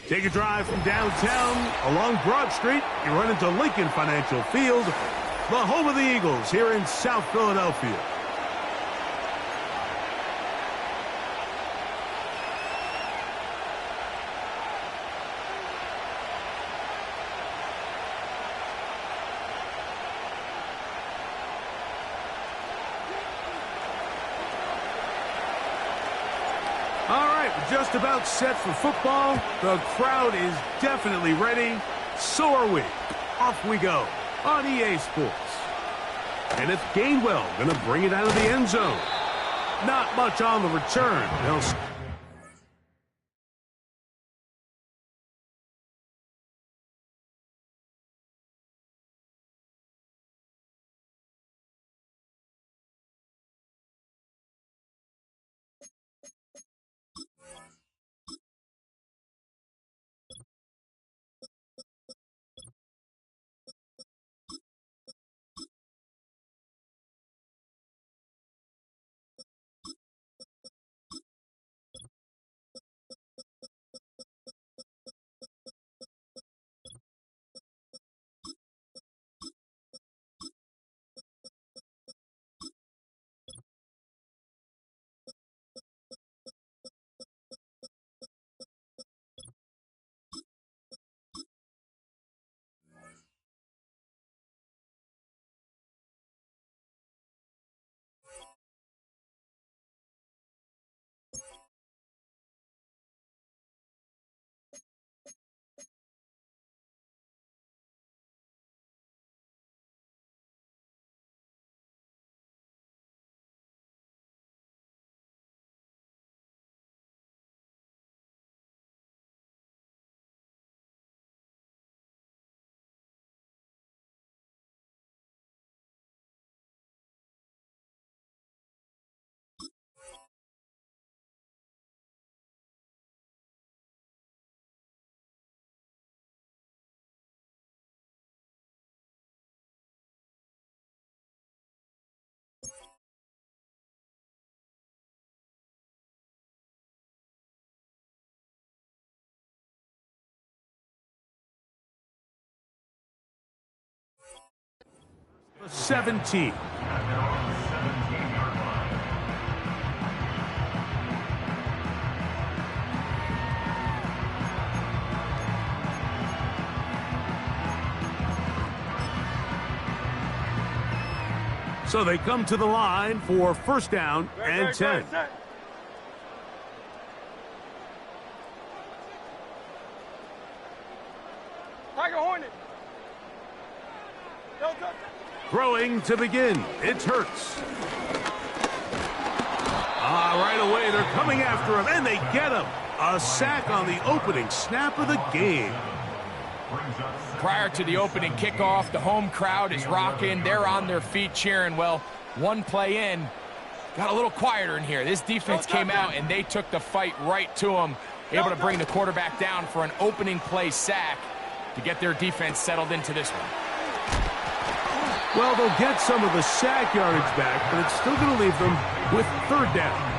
Take a drive from downtown along Broad Street. You run into Lincoln Financial Field, the home of the Eagles here in South Philadelphia. Just about set for football. The crowd is definitely ready. So are we. Off we go on EA Sports. And it's Gainwell going to bring it out of the end zone. Not much on the return. They'll the 17. So they come to the line for first down and 10. Tiger Hornet. Throwing to begin. It's Hurts. Right away, they're coming after him, and they get him. A sack on the opening snap of the game. Prior to the opening kickoff, the home crowd is rocking. They're on their feet cheering. Well, one play in, got a little quieter in here. This defense came out, and they took the fight right to them, able to bring the quarterback down for an opening play sack to get their defense settled into this one. Well, they'll get some of the sack yardage back, but it's still going to leave them with third down.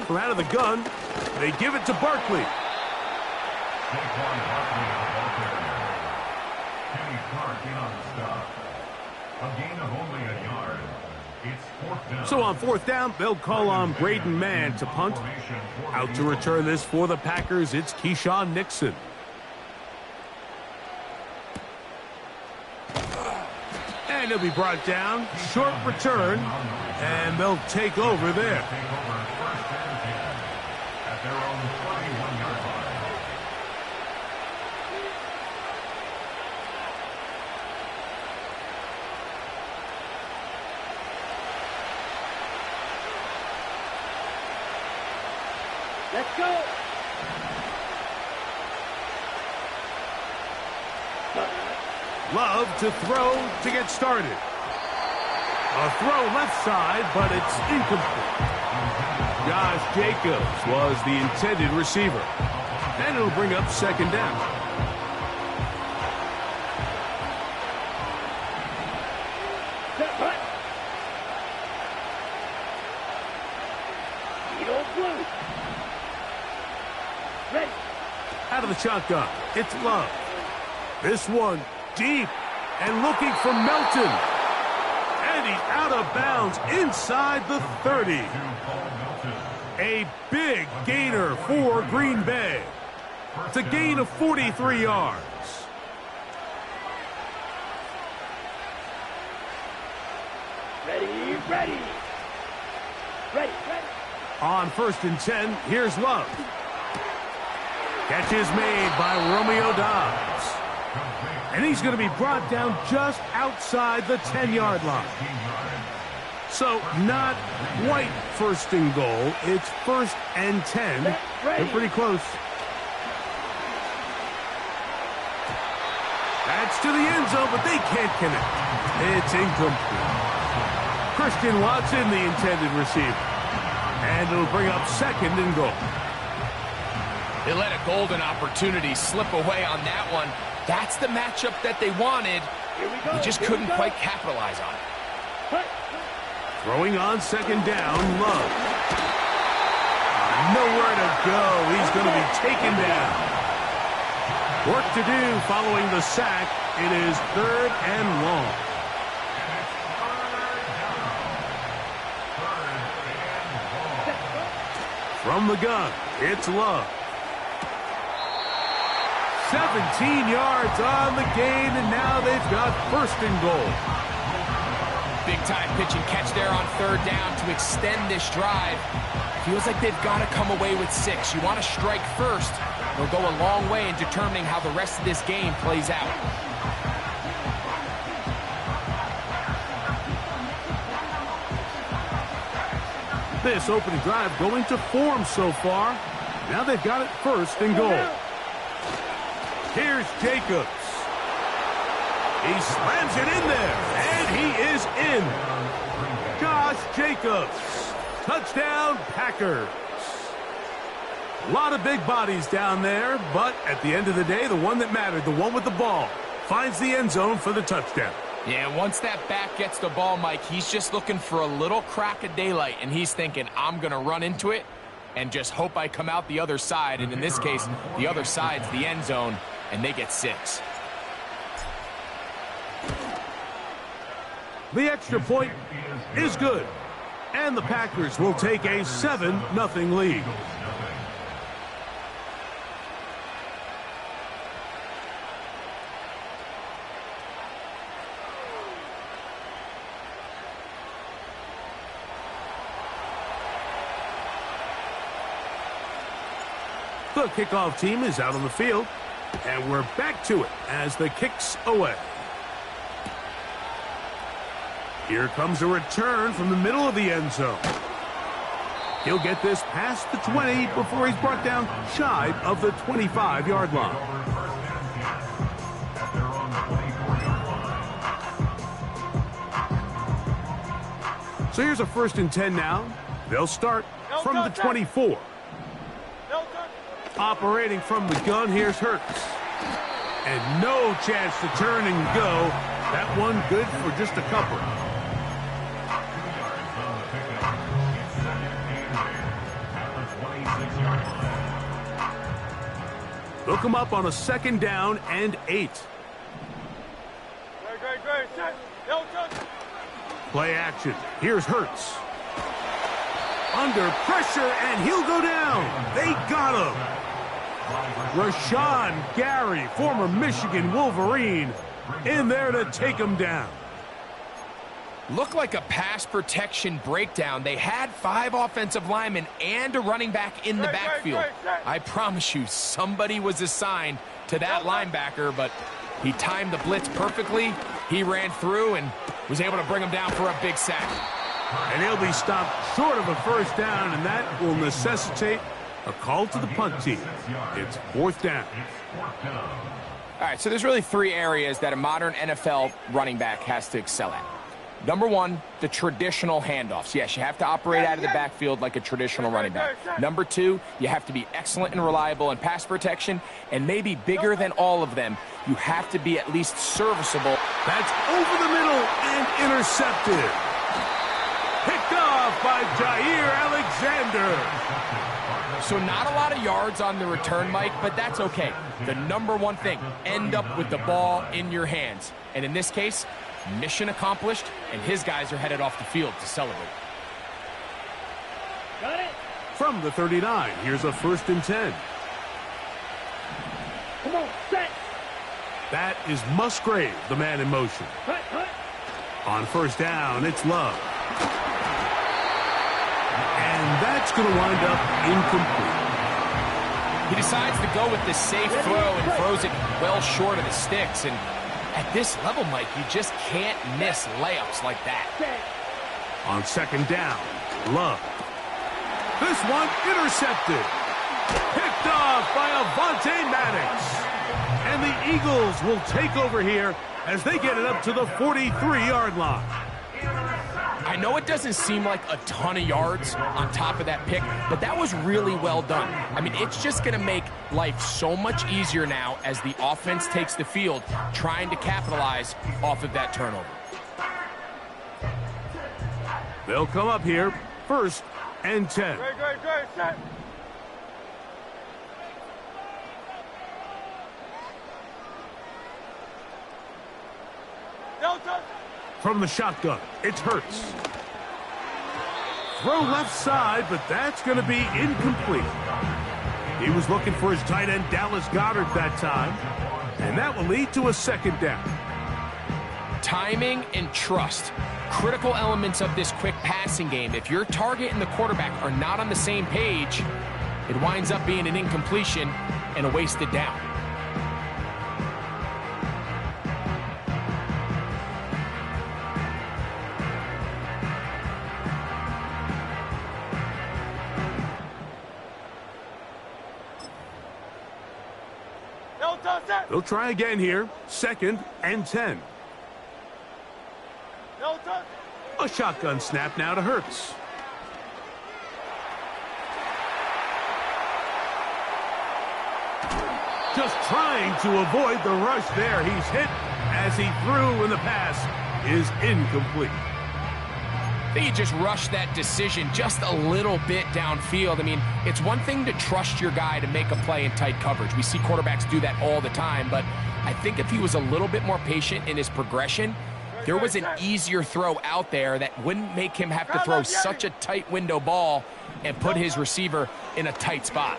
From out of the gun, they give it to Barkley. So on fourth down, they'll call on Braden Mann to punt. Out to return this for the Packers, it's Keyshawn Nixon. And he'll be brought down. Short return, and they'll take over there. Let's go. Love to throw to get started. A throw left side, but it's incomplete. Josh Jacobs was the intended receiver. And it'll bring up second down. Out of the shotgun, it's Love. This one deep and looking for Melton. And he's out of bounds inside the 30. A big gainer for Green Bay. It's a gain of 43 yards. Ready. On 1st and 10, here's Love. Catch is made by Romeo Doubs. And he's going to be brought down just outside the 10-yard line. So not quite 1st and goal. It's 1st and 10. They're pretty close. That's to the end zone, but they can't connect. It's incomplete. Christian Watson, the intended receiver. And it'll bring up 2nd and goal. They let a golden opportunity slip away on that one. That's the matchup that they wanted. They just couldn't quite capitalize on it. Throwing on 2nd down, Love. Nowhere to go. He's going to be taken down. Work to do following the sack. It is 3rd and long. From the gun, it's Love. 17 yards on the gain, and now they've got 1st and goal. Big-time pitch and catch there on 3rd down to extend this drive. Feels like they've got to come away with 6. You want to strike first. It'll go a long way in determining how the rest of this game plays out. This opening drive going to form so far. Now they've got it 1st and goal. Here's Jacobs. He slams it in there, and he is in. Josh Jacobs. Touchdown, Packers. A lot of big bodies down there, but at the end of the day, the one that mattered, the one with the ball, finds the end zone for the touchdown. Yeah, once that back gets the ball, Mike, he's just looking for a little crack of daylight, and he's thinking, I'm going to run into it and just hope I come out the other side. And in this case, the other side's the end zone, and they get 6. The extra point is good, and the Packers will take a 7-0 lead. The kickoff team is out on the field, and we're back to it as the kick's away. Here comes a return from the middle of the end zone. He'll get this past the 20 before he's brought down shy of the 25-yard line. So here's a 1st and 10 now. They'll start from the 24. Operating from the gun, here's Hurts. And no chance to turn and go. That one good for just a couple. Look him up on a 2nd down and 8. Play action. Here's Hurts. Under pressure, and he'll go down. They got him. Rashawn Gary, former Michigan Wolverine, in there to take him down. Looked like a pass protection breakdown. They had 5 offensive linemen and a running back in the backfield. I promise you, somebody was assigned to that linebacker, but he timed the blitz perfectly. He ran through and was able to bring him down for a big sack. And he'll be stopped short of a 1st down, and that will necessitate a call to the punt team. It's 4th down. All right, so there's really 3 areas that a modern NFL running back has to excel at. Number one, the traditional handoffs. Yes, you have to operate out of the backfield like a traditional running back. Number two, you have to be excellent and reliable in pass protection, and maybe bigger than all of them, you have to be at least serviceable. That's over the middle and intercepted. Picked off by Jair Alexander. So not a lot of yards on the return, Mike, but that's okay. The number one thing, end up with the ball in your hands. And in this case, mission accomplished, and his guys are headed off the field to celebrate. Got it. From the 39, here's a 1st and 10. Come on, set. That is Musgrave, the man in motion. Cut, cut. On 1st down, it's Love. And that's going to wind up incomplete. He decides to go with the safe throw and throws it well short of the sticks. And at this level, Mike, you just can't miss layups like that. On 2nd down, Love. This one intercepted. Picked off by Avonte Maddox. And the Eagles will take over here as they get it up to the 43-yard line. I know it doesn't seem like a ton of yards on top of that pick, but that was really well done. I mean, it's just going to make life so much easier now as the offense takes the field, trying to capitalize off of that turnover. They'll come up here, 1st and 10. Great, set. Delta. From the shotgun, it's Hurts. Throw left side, but that's going to be incomplete. He was looking for his tight end, Dallas Goedert, that time. And that will lead to a 2nd down. Timing and trust, critical elements of this quick passing game. If your target and the quarterback are not on the same page, it winds up being an incompletion and a wasted down. They'll try again here. 2nd and 10. A shotgun snap now to Hurts. Just trying to avoid the rush there. He's hit as he threw, and the pass is incomplete. I think he just rushed that decision just a little bit downfield. I mean, it's one thing to trust your guy to make a play in tight coverage. We see quarterbacks do that all the time, but I think if he was a little bit more patient in his progression, there was an easier throw out there that wouldn't make him have to throw such a tight window ball and put his receiver in a tight spot.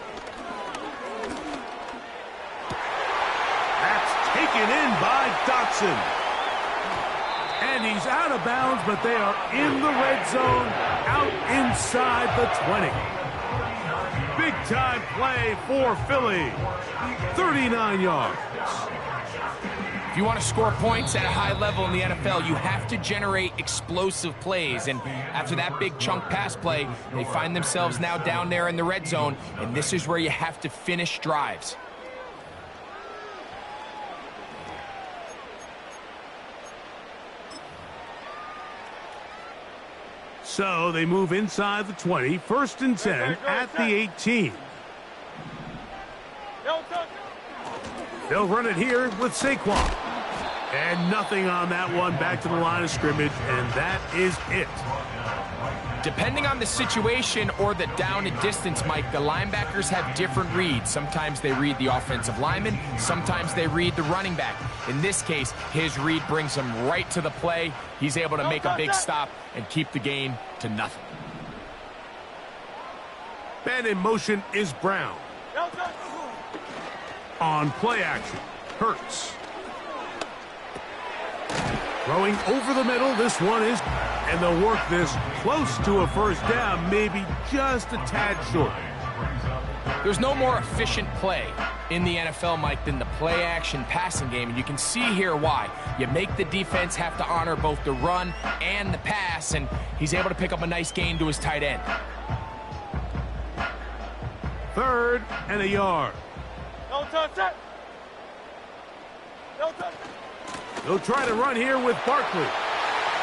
That's taken in by Dotson. And he's out of bounds, but they are in the red zone, out inside the 20. Big-time play for Philly. 39 yards. If you want to score points at a high level in the NFL, you have to generate explosive plays. And after that big chunk pass play, they find themselves now down there in the red zone, and this is where you have to finish drives. So they move inside the 20, 1st and 10 at the 18. They'll run it here with Saquon. And nothing on that one, back to the line of scrimmage, and that is it. Depending on the situation or the down and distance, Mike, the linebackers have different reads. Sometimes they read the offensive lineman. Sometimes they read the running back. In this case, his read brings him right to the play. He's able to make a big stop and keep the gain to nothing. Man in motion is Brown. On play action, Hurts. Throwing over the middle, this one is, and they'll work this close to a 1st down, maybe just a tad short. There's no more efficient play in the NFL, Mike, than the play-action passing game, and you can see here why. You make the defense have to honor both the run and the pass, and he's able to pick up a nice gain to his tight end. 3rd and a yard. No touch that. No touch. They'll try to run here with Barkley.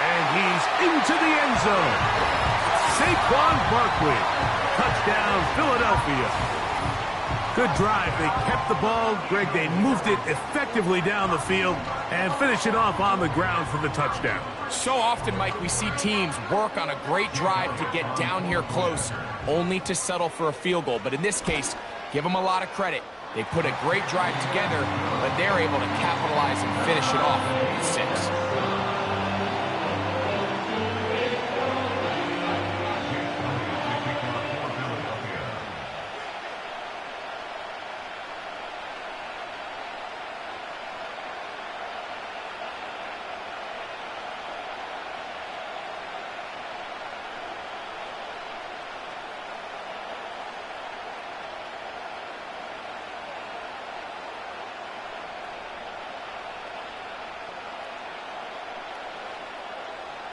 And he's into the end zone. Saquon Barkley. Touchdown, Philadelphia. Good drive. They kept the ball. Greg, they moved it effectively down the field and finish it off on the ground for the touchdown. So often, Mike, we see teams work on a great drive to get down here close, only to settle for a field goal. But in this case, give them a lot of credit. They put a great drive together, but they're able to capitalize and finish it off with 6.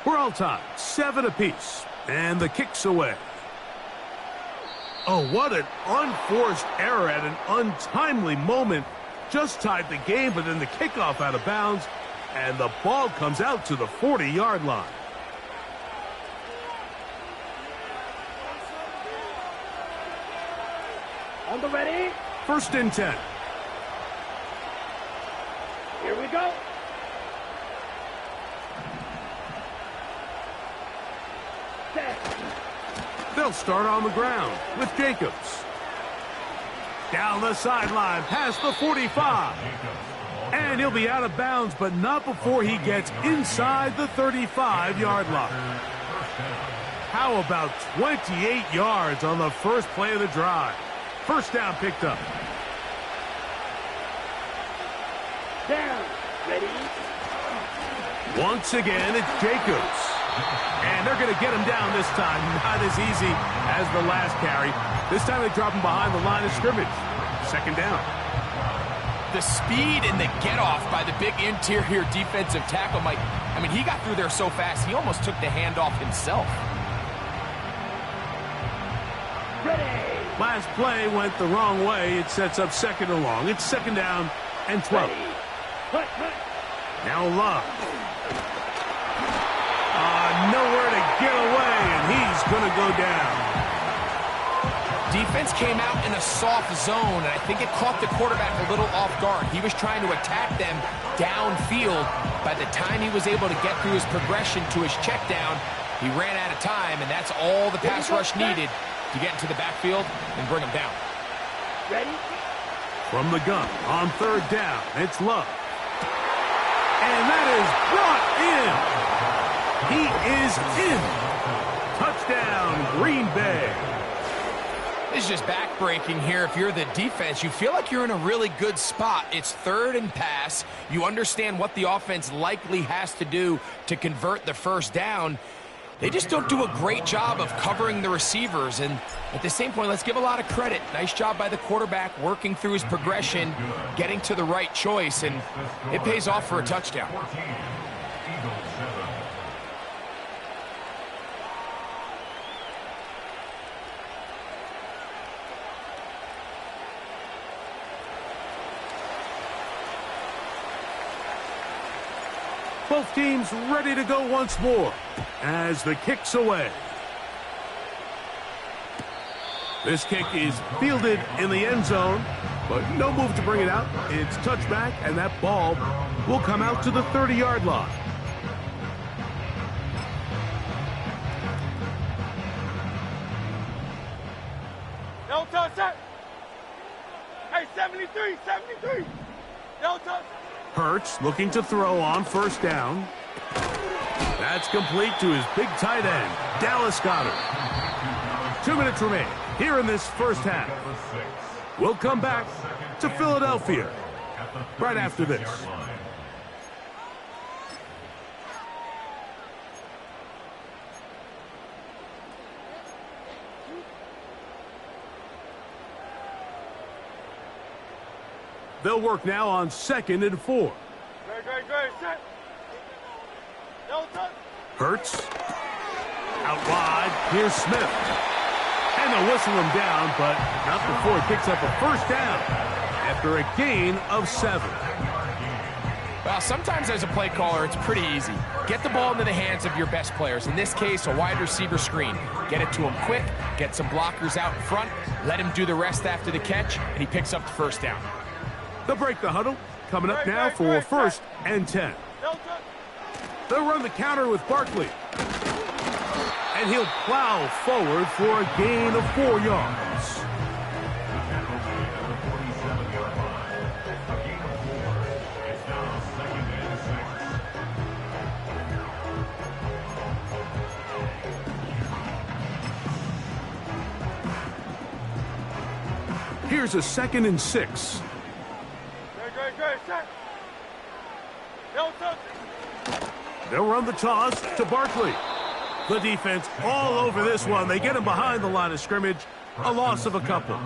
We're all tied, 7 apiece, and the kick's away. Oh, what an unforced error at an untimely moment. Just tied the game, but then the kickoff out of bounds, and the ball comes out to the 40-yard line. On the ready. 1st and 10. Here we go. They'll start on the ground with Jacobs. Down the sideline, past the 45. And he'll be out of bounds, but not before he gets inside the 35-yard line. How about 28 yards on the first play of the drive? First down picked up. Down. Ready. Once again, it's Jacobs. And they're going to get him down this time. Not as easy as the last carry. This time they drop him behind the line of scrimmage. 2nd down. The speed and the get-off by the big interior defensive tackle, Mike. I mean, he got through there so fast, he almost took the handoff himself. Ready. Last play went the wrong way. It sets up 2nd and long. It's 2nd down and 12. Ready. Hut, hut. Now Love. Nowhere to get away, and he's going to go down. Defense came out in a soft zone, and I think it caught the quarterback a little off guard. He was trying to attack them downfield. By the time he was able to get through his progression to his check down, he ran out of time, and that's all the pass rush needed to get into the backfield and bring him down. Ready. From the gun on 3rd down, it's Love. And that is brought in. He is in. Touchdown, Green Bay. This is just backbreaking here. If you're the defense, you feel like you're in a really good spot. It's 3rd and pass. You understand what the offense likely has to do to convert the first down. They just don't do a great job of covering the receivers. And at the same point, let's give a lot of credit. Nice job by the quarterback working through his progression, getting to the right choice, and it pays off for a touchdown. Both teams ready to go once more as the kick's away. This kick is fielded in the end zone, but no move to bring it out. It's touchback, and that ball will come out to the 30-yard line. No touch that. Hey, 73, 73. No touch. Hurts looking to throw on 1st down. That's complete to his big tight end, Dallas Goedert. 2 minutes remain here in this first half. We'll come back to Philadelphia right after this. They'll work now on 2nd and 4. Great, set. No touch. Hurts. Out wide, here's Smith. And they'll whistle him down, but not before he picks up a first down after a gain of 7. Well, sometimes as a play caller, it's pretty easy. Get the ball into the hands of your best players. In this case, a wide receiver screen. Get it to him quick, get some blockers out in front, let him do the rest after the catch, and he picks up the first down. They'll break the huddle. Coming up now for 1st and 10. They'll run the counter with Barkley. And he'll plow forward for a gain of 4 yards. Here's a 2nd and 6. They'll run the toss to Barkley. The defense all over this one. They get him behind the line of scrimmage. A loss of a couple.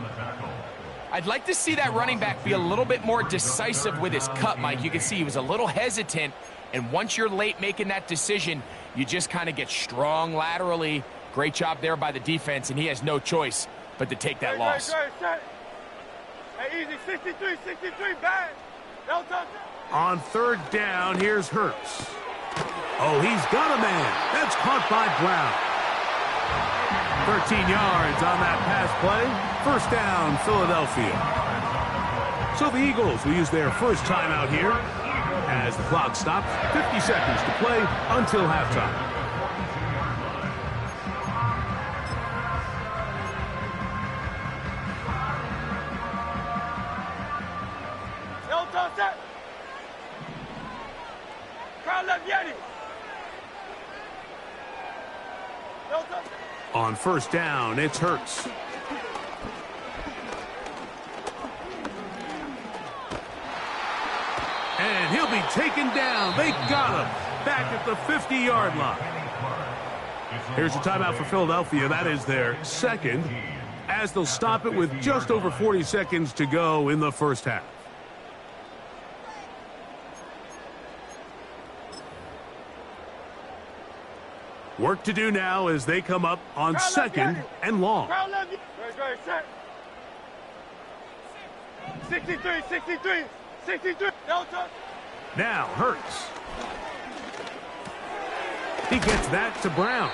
I'd like to see that running back be a little bit more decisive with his cut, Mike. You can see he was a little hesitant, and once you're late making that decision, you just kind of get strong laterally. Great job there by the defense, and he has no choice but to take that loss. Hey, easy, 63, bad. On 3rd down, here's Hurts. Oh, he's got a man. That's caught by Brown. 13 yards on that pass play. 1st down, Philadelphia. So the Eagles will use their first timeout here as the clock stops. 50 seconds to play until halftime. On 1st down, it's Hurts. And he'll be taken down. They got him back at the 50-yard line. Here's a timeout for Philadelphia. That is their 2nd, as they'll stop it with just over 40 seconds to go in the first half. Work to do now as they come up on 2nd and long. 63. Now Hurts. He gets that to Brown.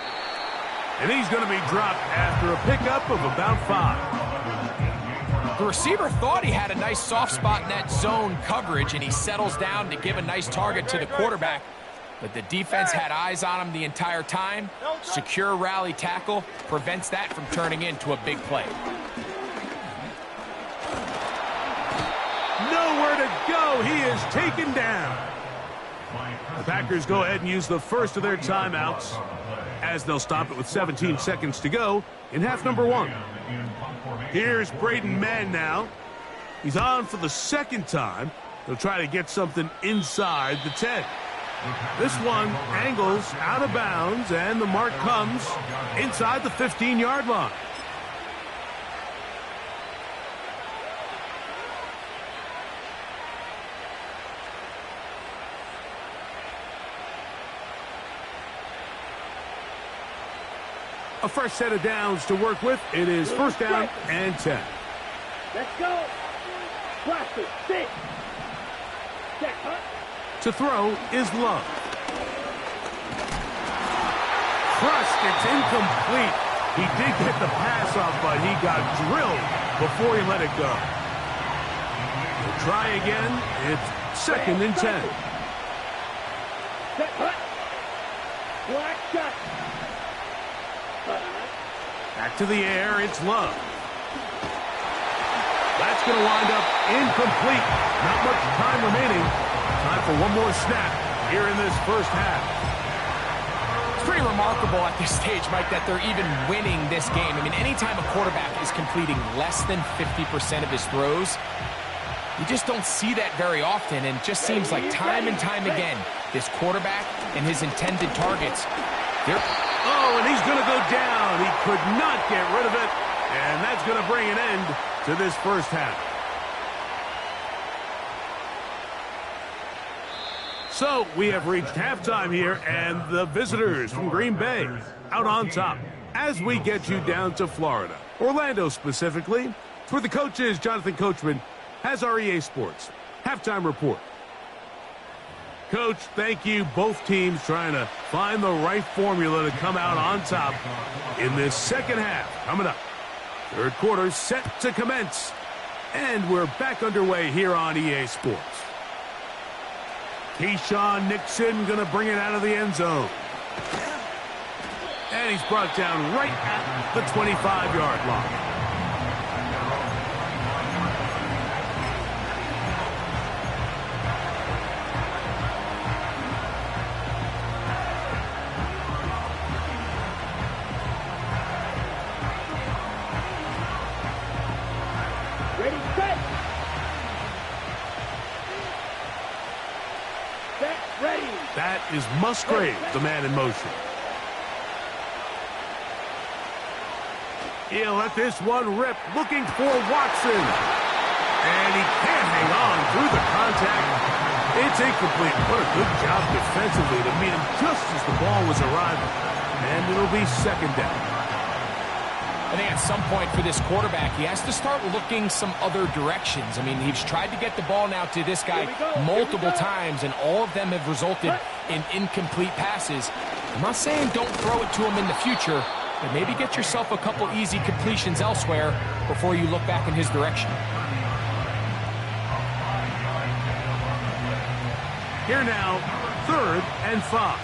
And he's going to be dropped after a pickup of about 5. The receiver thought he had a nice soft spot in that zone coverage, and he settles down to give a nice target to the quarterback. But the defense had eyes on him the entire time. Secure rally tackle prevents that from turning into a big play. Nowhere to go. He is taken down. The Packers go ahead and use the first of their timeouts as they'll stop it with 17 seconds to go in half number 1. Here's Braden Mann now. He's on for the 2nd time. He'll try to get something inside the 10. This one angles out of bounds, and the mark comes inside the 15-yard line. A fresh set of downs to work with. It is 1st down and 10. Let's go. Blast it. 6. Check, huh? To throw is Love. Crushed, it's incomplete. He did get the pass off, but he got drilled before he let it go. He'll try again. It's 2nd and 10. Black shot. Back to the air, it's Love. That's going to wind up incomplete. Not much time remaining. Time for one more snap here in this first half. It's pretty remarkable at this stage, Mike, that they're even winning this game. I mean, anytime a quarterback is completing less than 50% of his throws, you just don't see that very often, and it just seems like time and time again, this quarterback and his intended targets, oh, and he's going to go down. He could not get rid of it, and that's going to bring an end to this first half. So we have reached halftime here, and the visitors from Green Bay out on top as we get you down to Florida, Orlando specifically. For the coaches, Jonathan Coachman has our EA Sports halftime report. Coach, thank you. Both teams trying to find the right formula to come out on top in this second half. Coming up, third quarter set to commence. And we're back underway here on EA Sports. Keyshawn Nixon going to bring it out of the end zone. And he's brought down right at the 25-yard line. That is Musgrave, the man in motion. He'll let this one rip, looking for Watson. And he can't hang on through the contact. It's incomplete. What a good job defensively to meet him just as the ball was arriving. And it'll be second down. I think at some point for this quarterback, he has to start looking some other directions. I mean, he's tried to get the ball now to this guy multiple times, and all of them have resulted in incomplete passes. I'm not saying don't throw it to him in the future, but maybe get yourself a couple easy completions elsewhere before you look back in his direction. Here now, 3rd and 5.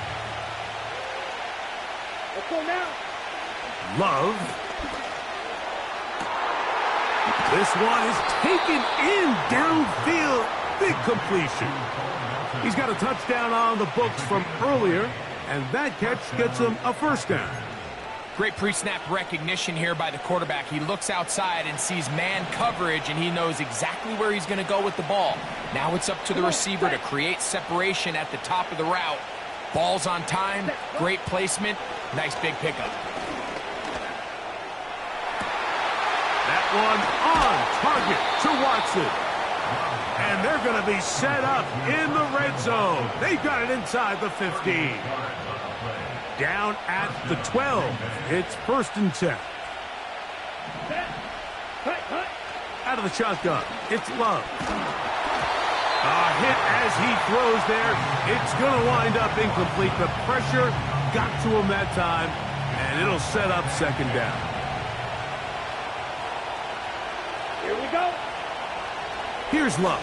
Let's go now. Love. This one is taken in downfield. Big completion. He's got a touchdown on the books from earlier, and that catch gets him a first down. Great pre-snap recognition here by the quarterback. He looks outside and sees man coverage, and he knows exactly where he's going to go with the ball. Now it's up to the receiver to create separation at the top of the route. Ball's on time, great placement, nice big pickup. That one on target to Watson. And they're going to be set up in the red zone. They've got it inside the 15. Down at the 12. It's 1st and 10. Out of the shotgun, it's Love. A hit as he throws there. It's going to wind up incomplete. The pressure got to him that time, and it'll set up second down. Here we go. Here's Love.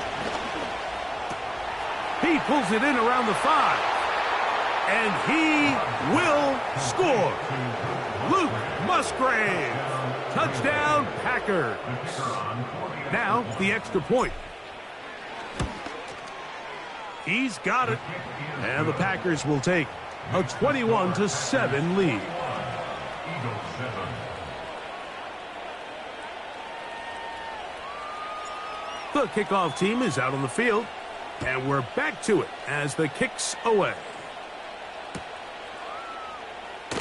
He pulls it in around the 5. And he will score. Luke Musgrave. Touchdown, Packers. Now, the extra point. He's got it. And the Packers will take a 21-7 lead. The kickoff team is out on the field, and we're back to it as the kick's away.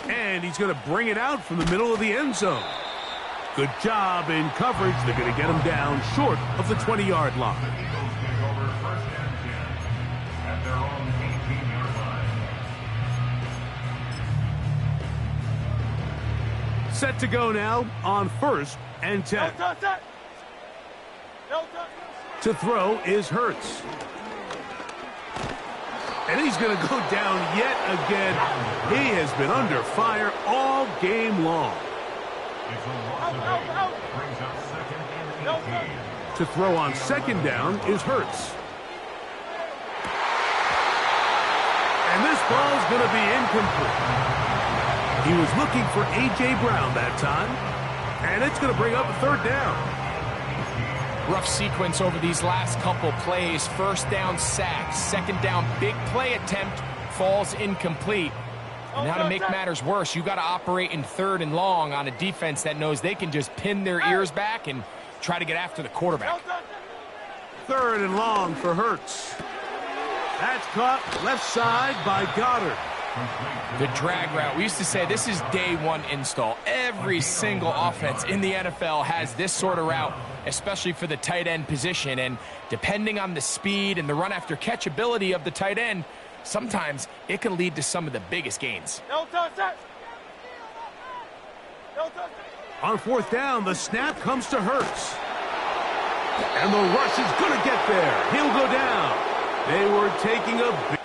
And he's going to bring it out from the middle of the end zone. Good job in coverage. They're going to get him down short of the 20-yard line. Set to go now on 1st and 10. To throw is Hurts. And he's going to go down yet again. He has been under fire all game long. To throw on 2nd down is Hurts. And this ball's going to be incomplete. He was looking for A.J. Brown that time. And it's going to bring up a 3rd down. Rough sequence over these last couple plays. 1st down sack, 2nd down big play attempt falls incomplete. And now to make matters worse, you got to operate in 3rd and long on a defense that knows they can just pin their ears back and try to get after the quarterback. 3rd and long for Hurts. That's caught left side by Goddard. The drag route. We used to say this is day one install. Every single offense in the NFL has this sort of route, especially for the tight end position. And depending on the speed and the run after catch ability of the tight end, sometimes it can lead to some of the biggest gains. On 4th down, the snap comes to Hurts. And the rush is going to get there. He'll go down. They were taking a big...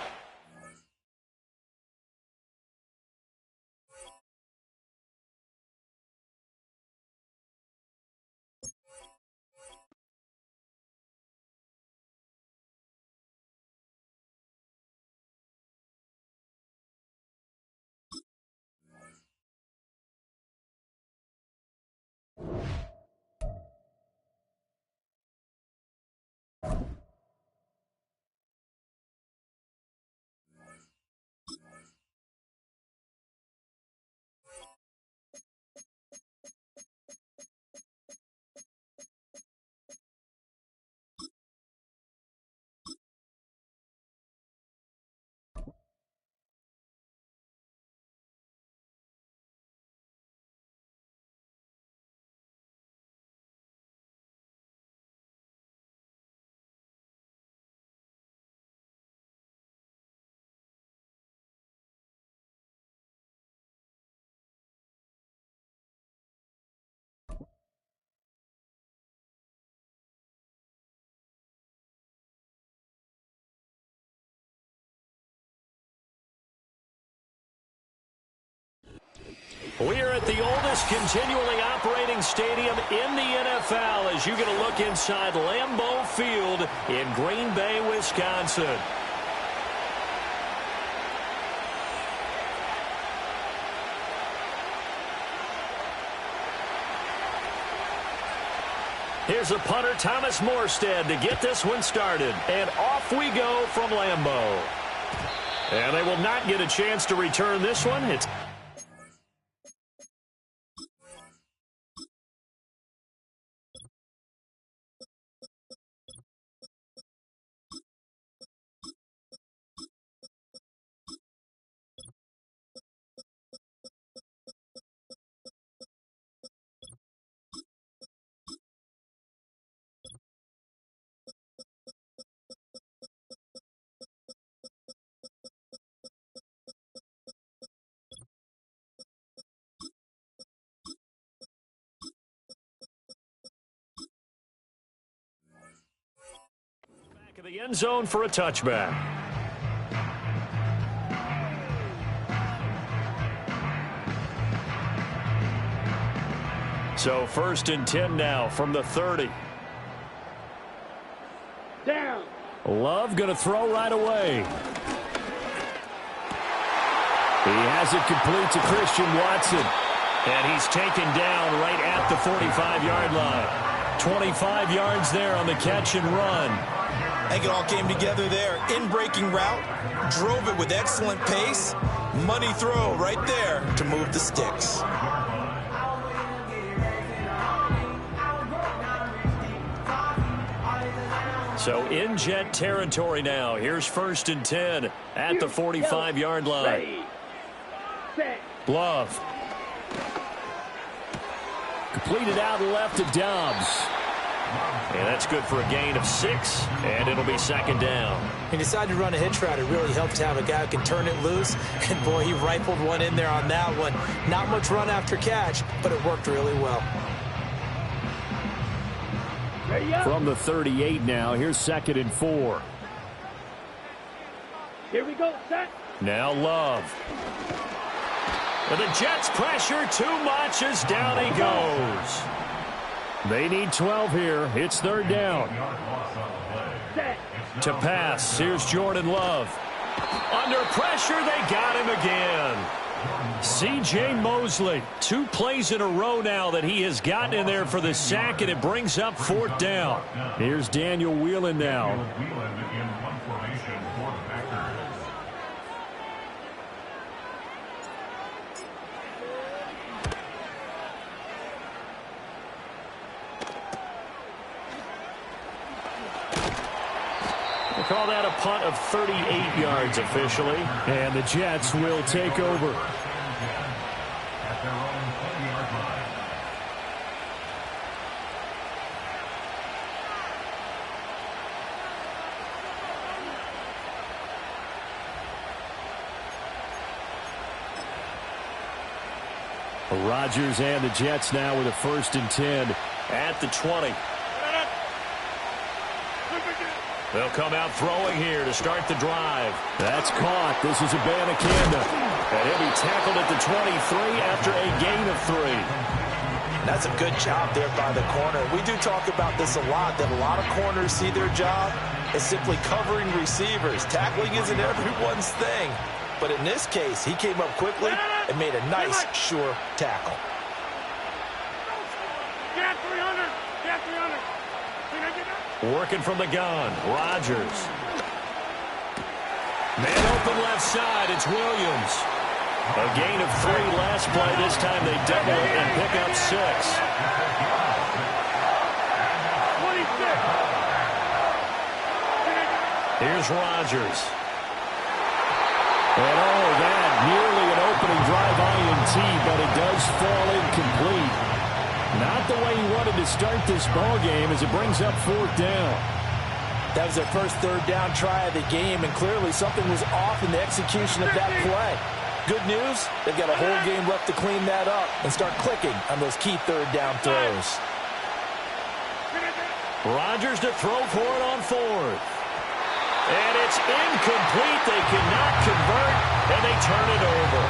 We are at the oldest continually operating stadium in the NFL as you get a look inside Lambeau Field in Green Bay, Wisconsin. Here's a punter, Thomas Morstead, to get this one started. And off we go from Lambeau. And they will not get a chance to return this one. It's back of the end zone for a touchback. So 1st and 10 now from the 30. Down. Love going to throw right away. He has it complete to Christian Watson. And he's taken down right at the 45-yard line. 25 yards there on the catch and run. I think it all came together there. In-breaking route, drove it with excellent pace. Money throw right there to move the sticks. So in Jet territory now. Here's 1st and 10 at the 45-yard line. Love. Completed out left to Dobbs. And that's good for a gain of 6, and it'll be 2nd down. He decided to run a hitch route. It really helped to have a guy who can turn it loose. And, boy, he rifled one in there on that one. Not much run after catch, but it worked really well. From the 38 now, here's 2nd and 4. Here we go, set. Now Love. And the Jets pressure too much as down he goes. They need 12 here. It's 3rd down. Set. To pass, here's Jordan Love. Under pressure, they got him again. C.J. Mosley, 2 plays in a row now that he has gotten in there for the sack, and it brings up 4th down. Here's Daniel Whelan now. They call that a punt of 38 yards officially. And the Jets will take over. Rodgers and the Jets now with a 1st and 10 at the 20. They'll come out throwing here to start the drive. That's caught. This is Abanikanda. And he'll be tackled at the 23 after a gain of 3. That's a good job there by the corner. We do talk about this a lot, that a lot of corners see their job as simply covering receivers. Tackling isn't everyone's thing. But in this case, he came up quickly and made a nice, sure tackle. Get 300. Get 300. Working from the gun, Rodgers. Man open left side, it's Williams. A gain of 3 last play. This time they double it and pick up 6. 26. Here's Rodgers. And oh, that nearly an opening drive INT, but it does fall incomplete. Not the way he wanted to start this ball game as it brings up 4th down. That was their first 3rd down try of the game, and clearly something was off in the execution of that play. Good news, they've got a whole game left to clean that up and start clicking on those key 3rd down throws. Rodgers to throw for it on 4th. And it's incomplete. They cannot convert, and they turn it over.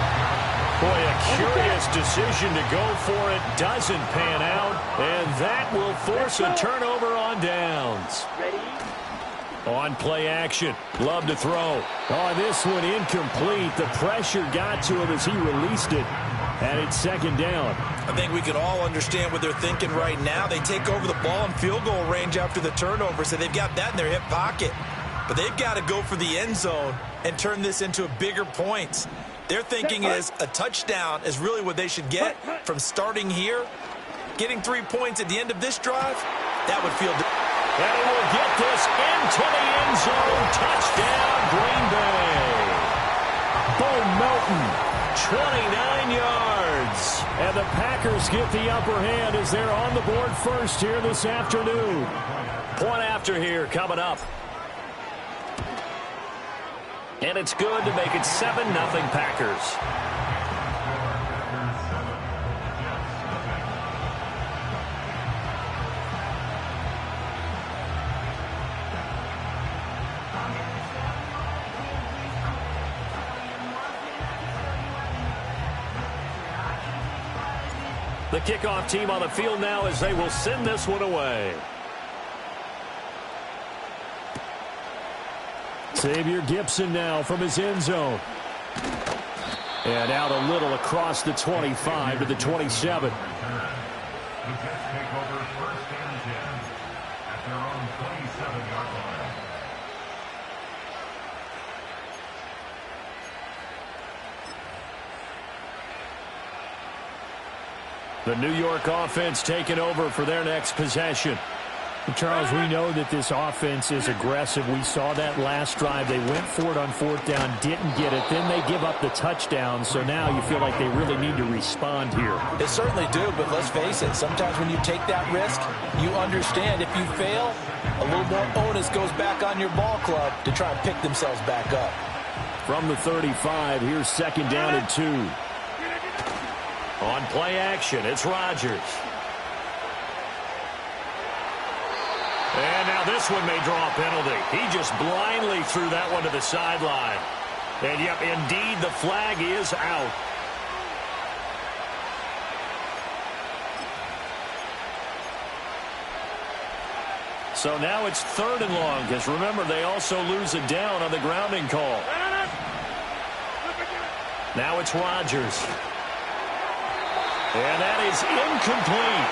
Boy, a curious decision to go for it. Doesn't pan out. And that will force a turnover on downs. On play action. Love to throw. Oh, this one incomplete. The pressure got to him as he released it. And it's second down. I think we can all understand what they're thinking right now. They take over the ball in field goal range after the turnover, so they've got that in their hip pocket. But they've got to go for the end zone and turn this into a bigger points. Their thinking is a touchdown is really what they should get from starting here. Getting 3 points at the end of this drive, that would feel good. And he will get this into the end zone. Touchdown, Green Bay. Bo Melton, 29 yards. And the Packers get the upper hand as they're on the board first here this afternoon. Point after here coming up. And it's good to make it 7-0 Packers. The kickoff team on the field now as they will send this one away. Xavier Gibson now from his end zone. And out a little across the 25 to the 27. The New York offense taking over for their next possession. Charles, we know that this offense is aggressive. We saw that last drive. They went for it on fourth down, didn't get it. Then they give up the touchdown. So now you feel like they really need to respond here. They certainly do, but let's face it. Sometimes when you take that risk, you understand if you fail, a little more onus goes back on your ball club to try and pick themselves back up. From the 35, here's second down and 2. On play action, it's Rodgers. And now this one may draw a penalty. He just blindly threw that one to the sideline. And, yep, indeed, the flag is out. So now it's 3rd and long, because remember, they also lose a down on the grounding call. Now it's Rodgers. And that is incomplete.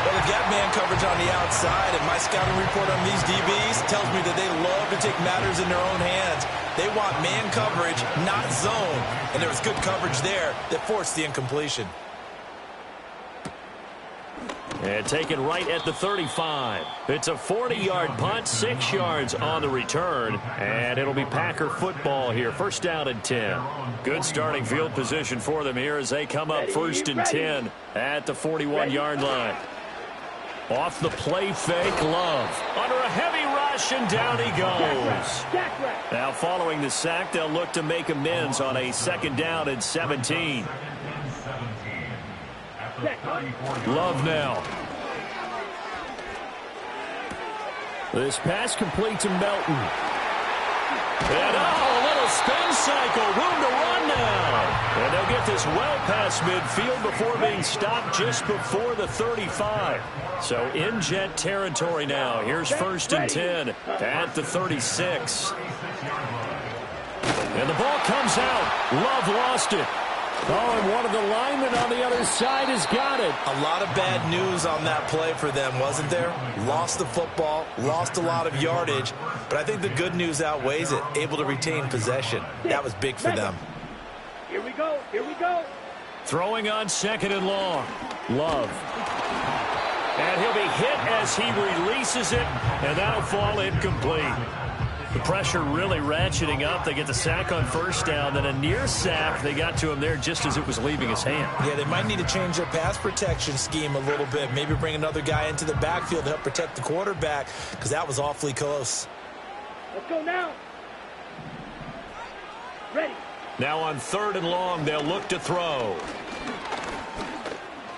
Well, they've got man coverage on the outside, and my scouting report on these DBs tells me that they love to take matters in their own hands. They want man coverage, not zone. And there was good coverage there that forced the incompletion. And taken right at the 35. It's a 40-yard punt, 6 yards on the return. And it'll be Packer football here. First down and 10. Good starting field position for them here as they come up 1st and 10 at the 41-yard line. Off the play fake, Love. Under a heavy rush, and down he goes. Now following the sack, they'll look to make amends on a 2nd down and 17. Love now. This pass complete to Melton. And a little spin cycle. Room to run now. And they'll get this well past midfield before being stopped just before the 35. So in jet territory now. Here's 1st and 10 at the 36. And the ball comes out. Love lost it. Oh, and one of the linemen on the other side has got it. A lot of bad news on that play for them, wasn't there? Lost the football, lost a lot of yardage, but I think the good news outweighs it. Able to retain possession. That was big for them. Here we go. Here we go. Throwing on 2nd and long. Love. And he'll be hit as he releases it, and that'll fall incomplete. The pressure really ratcheting up. They get the sack on 1st down, then a near sack. They got to him there just as it was leaving his hand. Yeah, they might need to change their pass protection scheme a little bit. Maybe bring another guy into the backfield to help protect the quarterback, because that was awfully close. Let's go now. Ready. Now on 3rd and long, they'll look to throw.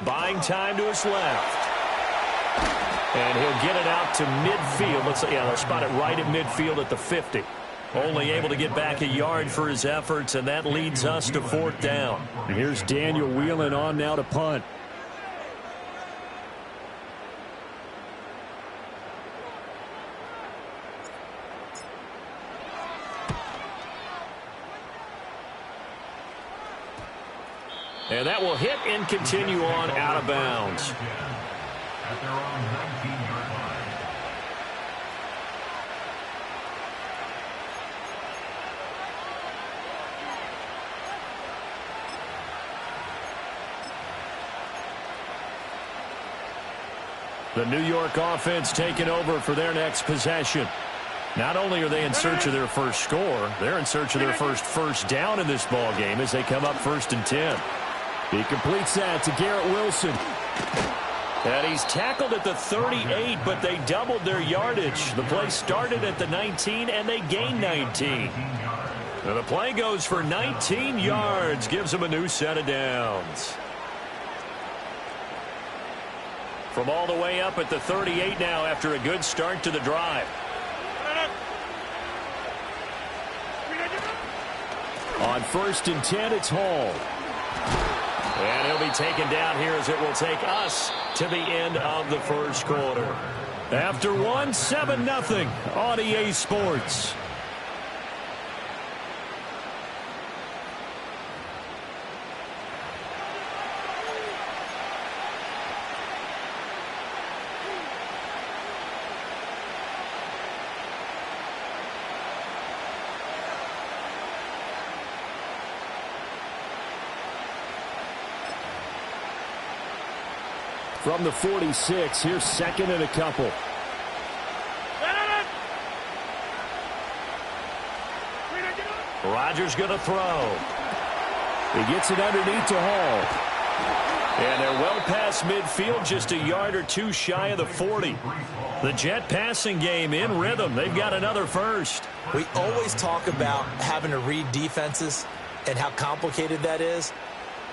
Buying time to his left. And he'll get it out to midfield. They'll spot it right at midfield at the 50. Only able to get back a yard for his efforts, and that leads us to 4th down. And here's Daniel Whelan on now to punt. And that will hit and continue on out of bounds. At their own 19-yard line. The New York offense taking over for their next possession. Not only are they in search of their first score, they're in search of their first down in this ball game as they come up 1st and 10. He completes that to Garrett Wilson. And he's tackled at the 38, but they doubled their yardage. The play started at the 19, and they gained 19. And the play goes for 19 yards, gives them a new set of downs. From all the way up at the 38 now after a good start to the drive. On 1st and 10, it's Hall. And he'll be taken down here as it will take us to the end of the first quarter. After 7-0 on EA Sports. From the 46, here's 2nd and a couple. Rodgers going to throw. He gets it underneath to Hall. And they're well past midfield, just a yard or two shy of the 40. The Jet passing game in rhythm. They've got another first. We always talk about having to read defenses and how complicated that is.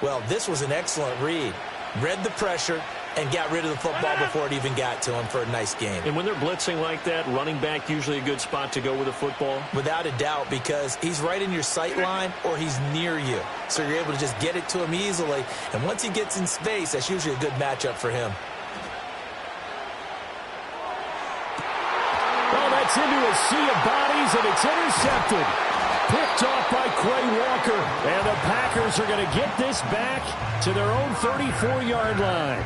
Well, this was an excellent read. Read the pressure and got rid of the football before it even got to him for a nice game. And when they're blitzing like that, running back usually a good spot to go with the football? Without a doubt, because he's right in your sight line or he's near you. So you're able to just get it to him easily. And once he gets in space, that's usually a good matchup for him. Oh, that's into a sea of bodies, and it's intercepted. Picked off by Quay Walker. And the Packers are going to get this back to their own 34-yard line.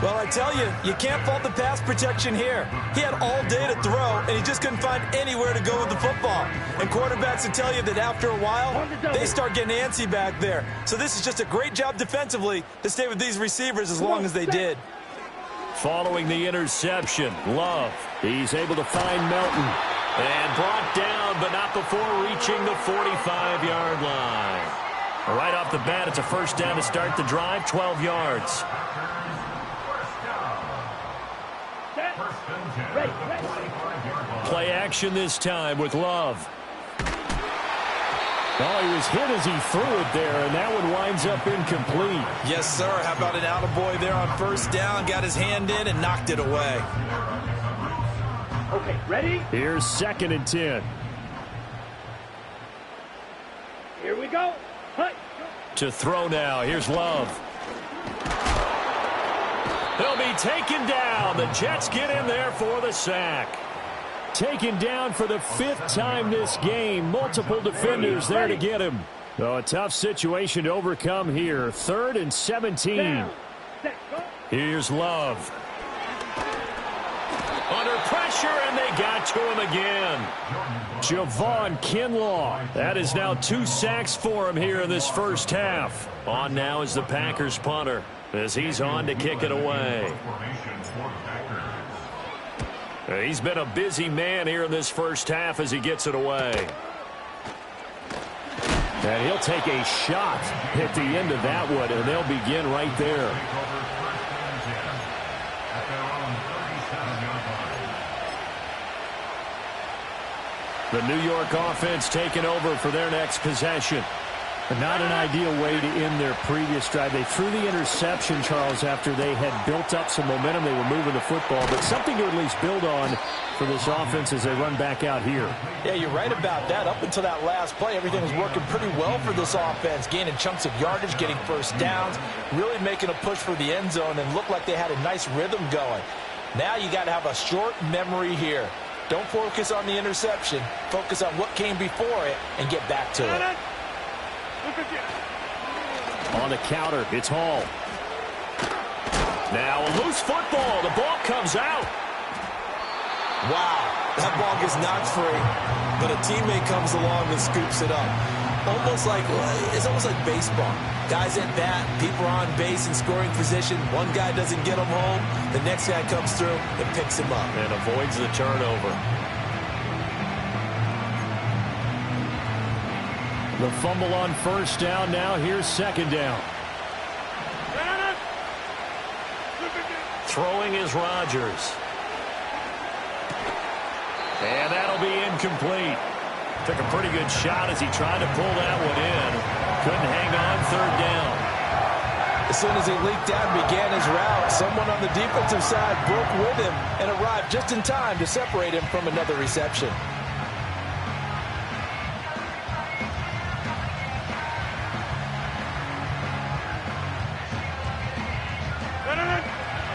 Well, I tell you, you can't fault the pass protection here. He had all day to throw, and he just couldn't find anywhere to go with the football. And quarterbacks will tell you that after a while, they start getting antsy back there. So this is just a great job defensively to stay with these receivers as long as they did. Following the interception, Love. He's able to find Melton. And brought down, but not before reaching the 45-yard line. Right off the bat, it's a first down to start the drive, 12 yards. Play action this time with Love. Oh, he was hit as he threw it there, and that one winds up incomplete. Yes, sir. How about an attaboy there on first down? Got his hand in and knocked it away. Okay, ready? Here's 2nd and 10. Here we go. Hut. To throw now. Here's Love. He'll be taken down. The Jets get in there for the sack. Taken down for the 5th time this game. Multiple defenders there to get him. So a tough situation to overcome here. 3rd and 17. Here's Love. Under pressure, and they got to him again. Javon Kinlaw. That is now 2 sacks for him here in this first half. On now is the Packers punter as he's on to kick it away. He's been a busy man here in this first half as he gets it away. And he'll take a shot at the end of that one, and they'll begin right there. The New York offense taking over for their next possession. Not an ideal way to end their previous drive. They threw the interception, Charles, after they had built up some momentum. They were moving the football, but something to at least build on for this offense as they run back out here. Yeah, you're right about that. Up until that last play, everything was working pretty well for this offense, gaining chunks of yardage, getting first downs, really making a push for the end zone, and looked like they had a nice rhythm going. Now you got to have a short memory here. Don't focus on the interception. Focus on what came before it and get back to it. On the counter, it's Hall. Now a loose football. The ball comes out. Wow, that ball gets knocked free, but a teammate comes along and scoops it up. It's almost like baseball. Guys at bat, people are on base in scoring position. One guy doesn't get him home. The next guy comes through and picks him up. And avoids the turnover. The fumble on first down. Now here's second down. Throwing is Rodgers. And that'll be incomplete. Took a pretty good shot as he tried to pull that one in. Couldn't hang on third down. As soon as he leaked out and began his route, someone on the defensive side broke with him and arrived just in time to separate him from another reception.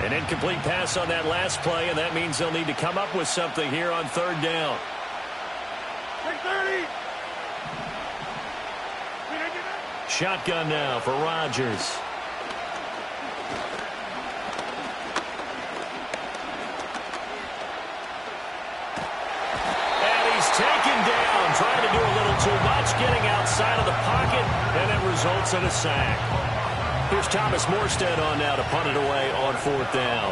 An incomplete pass on that last play, and that means they'll need to come up with something here on third down. Shotgun now for Rodgers. And he's taken down, trying to do a little too much, getting outside of the pocket, and it results in a sack. Here's Thomas Morstead on now to punt it away on fourth down.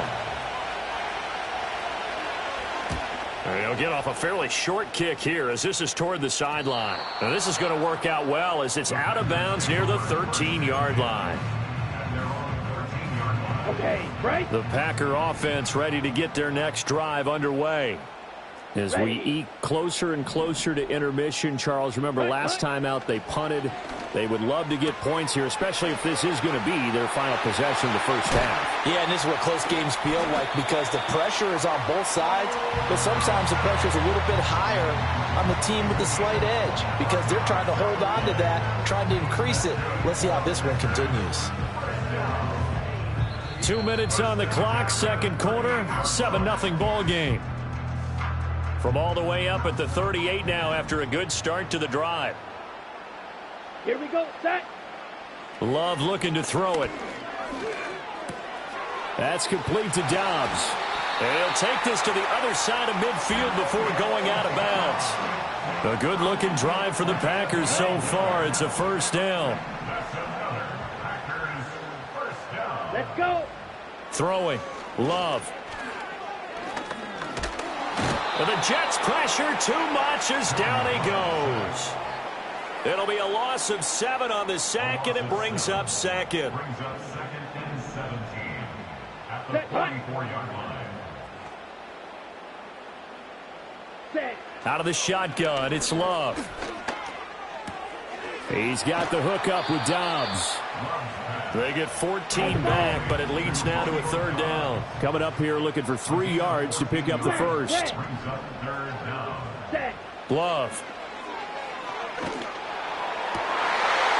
They'll get off a fairly short kick here as this is toward the sideline. Now this is going to work out well as it's out of bounds near the 13-yard line. Okay, right. The Packer offense ready to get their next drive underway. As we eke closer and closer to intermission, Charles, remember last time out they punted. They would love to get points here, especially if this is going to be their final possession of the first half. Yeah, and this is what close games feel like because the pressure is on both sides, but sometimes the pressure is a little bit higher on the team with the slight edge because they're trying to hold on to that, trying to increase it. Let's see how this one continues. 2 minutes on the clock, second quarter, 7-0 ball game. From all the way up at the 38 now after a good start to the drive. Here we go, set. Love looking to throw it. That's complete to Dobbs. And he'll take this to the other side of midfield before going out of bounds. A good-looking drive for the Packers so far. It's a first down. Let's go. Throwing. Love. But the Jets pressure too much as down he goes. It'll be a loss of 7 on the sack, and it brings up second. Out of the shotgun, it's Love. He's got the hook up with Dobbs. They get 14 back, but it leads now to a third down. Coming up here looking for 3 yards to pick up the first. Love.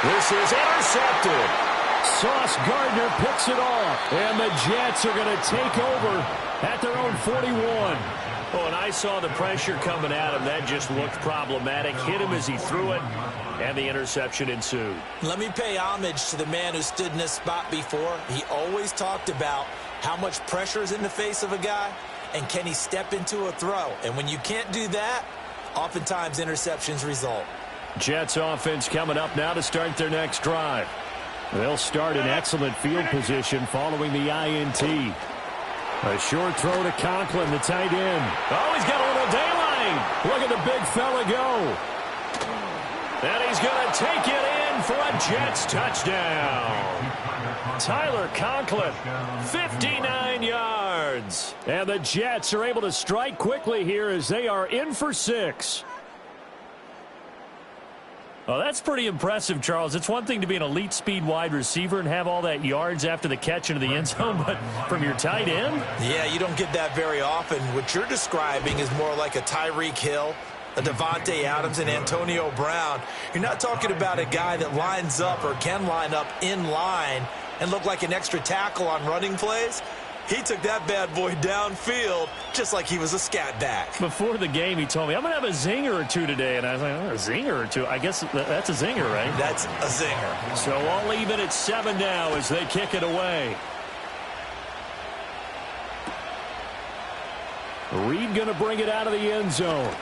This is intercepted. Sauce Gardner picks it off. And the Jets are going to take over at their own 41. Oh, and I saw the pressure coming at him. That just looked problematic. Hit him as he threw it, and the interception ensued. Let me pay homage to the man who stood in this spot before. He always talked about how much pressure is in the face of a guy, and can he step into a throw. And when you can't do that, oftentimes interceptions result. Jets offense coming up now to start their next drive. They'll start in excellent field position following the INT. A short throw to Conklin, the tight end. Oh, he's got a little daylight. Look at the big fella go. And he's going to take it in for a Jets touchdown. Tyler Conklin, 59 yards. And the Jets are able to strike quickly here as they are in for 6. Oh, that's pretty impressive, Charles. It's one thing to be an elite speed wide receiver and have all that yards after the catch into the end zone, but from your tight end? Yeah, you don't get that very often. What you're describing is more like a Tyreek Hill, a Devontae Adams, and Antonio Brown. You're not talking about a guy that lines up or can line up in line and look like an extra tackle on running plays. He took that bad boy downfield just like he was a scat back. Before the game, he told me, I'm going to have a zinger or two today. And I was like, oh, a zinger or two? I guess that's a zinger, right? That's a zinger. So all even at 7 now as they kick it away. Reed going to bring it out of the end zone.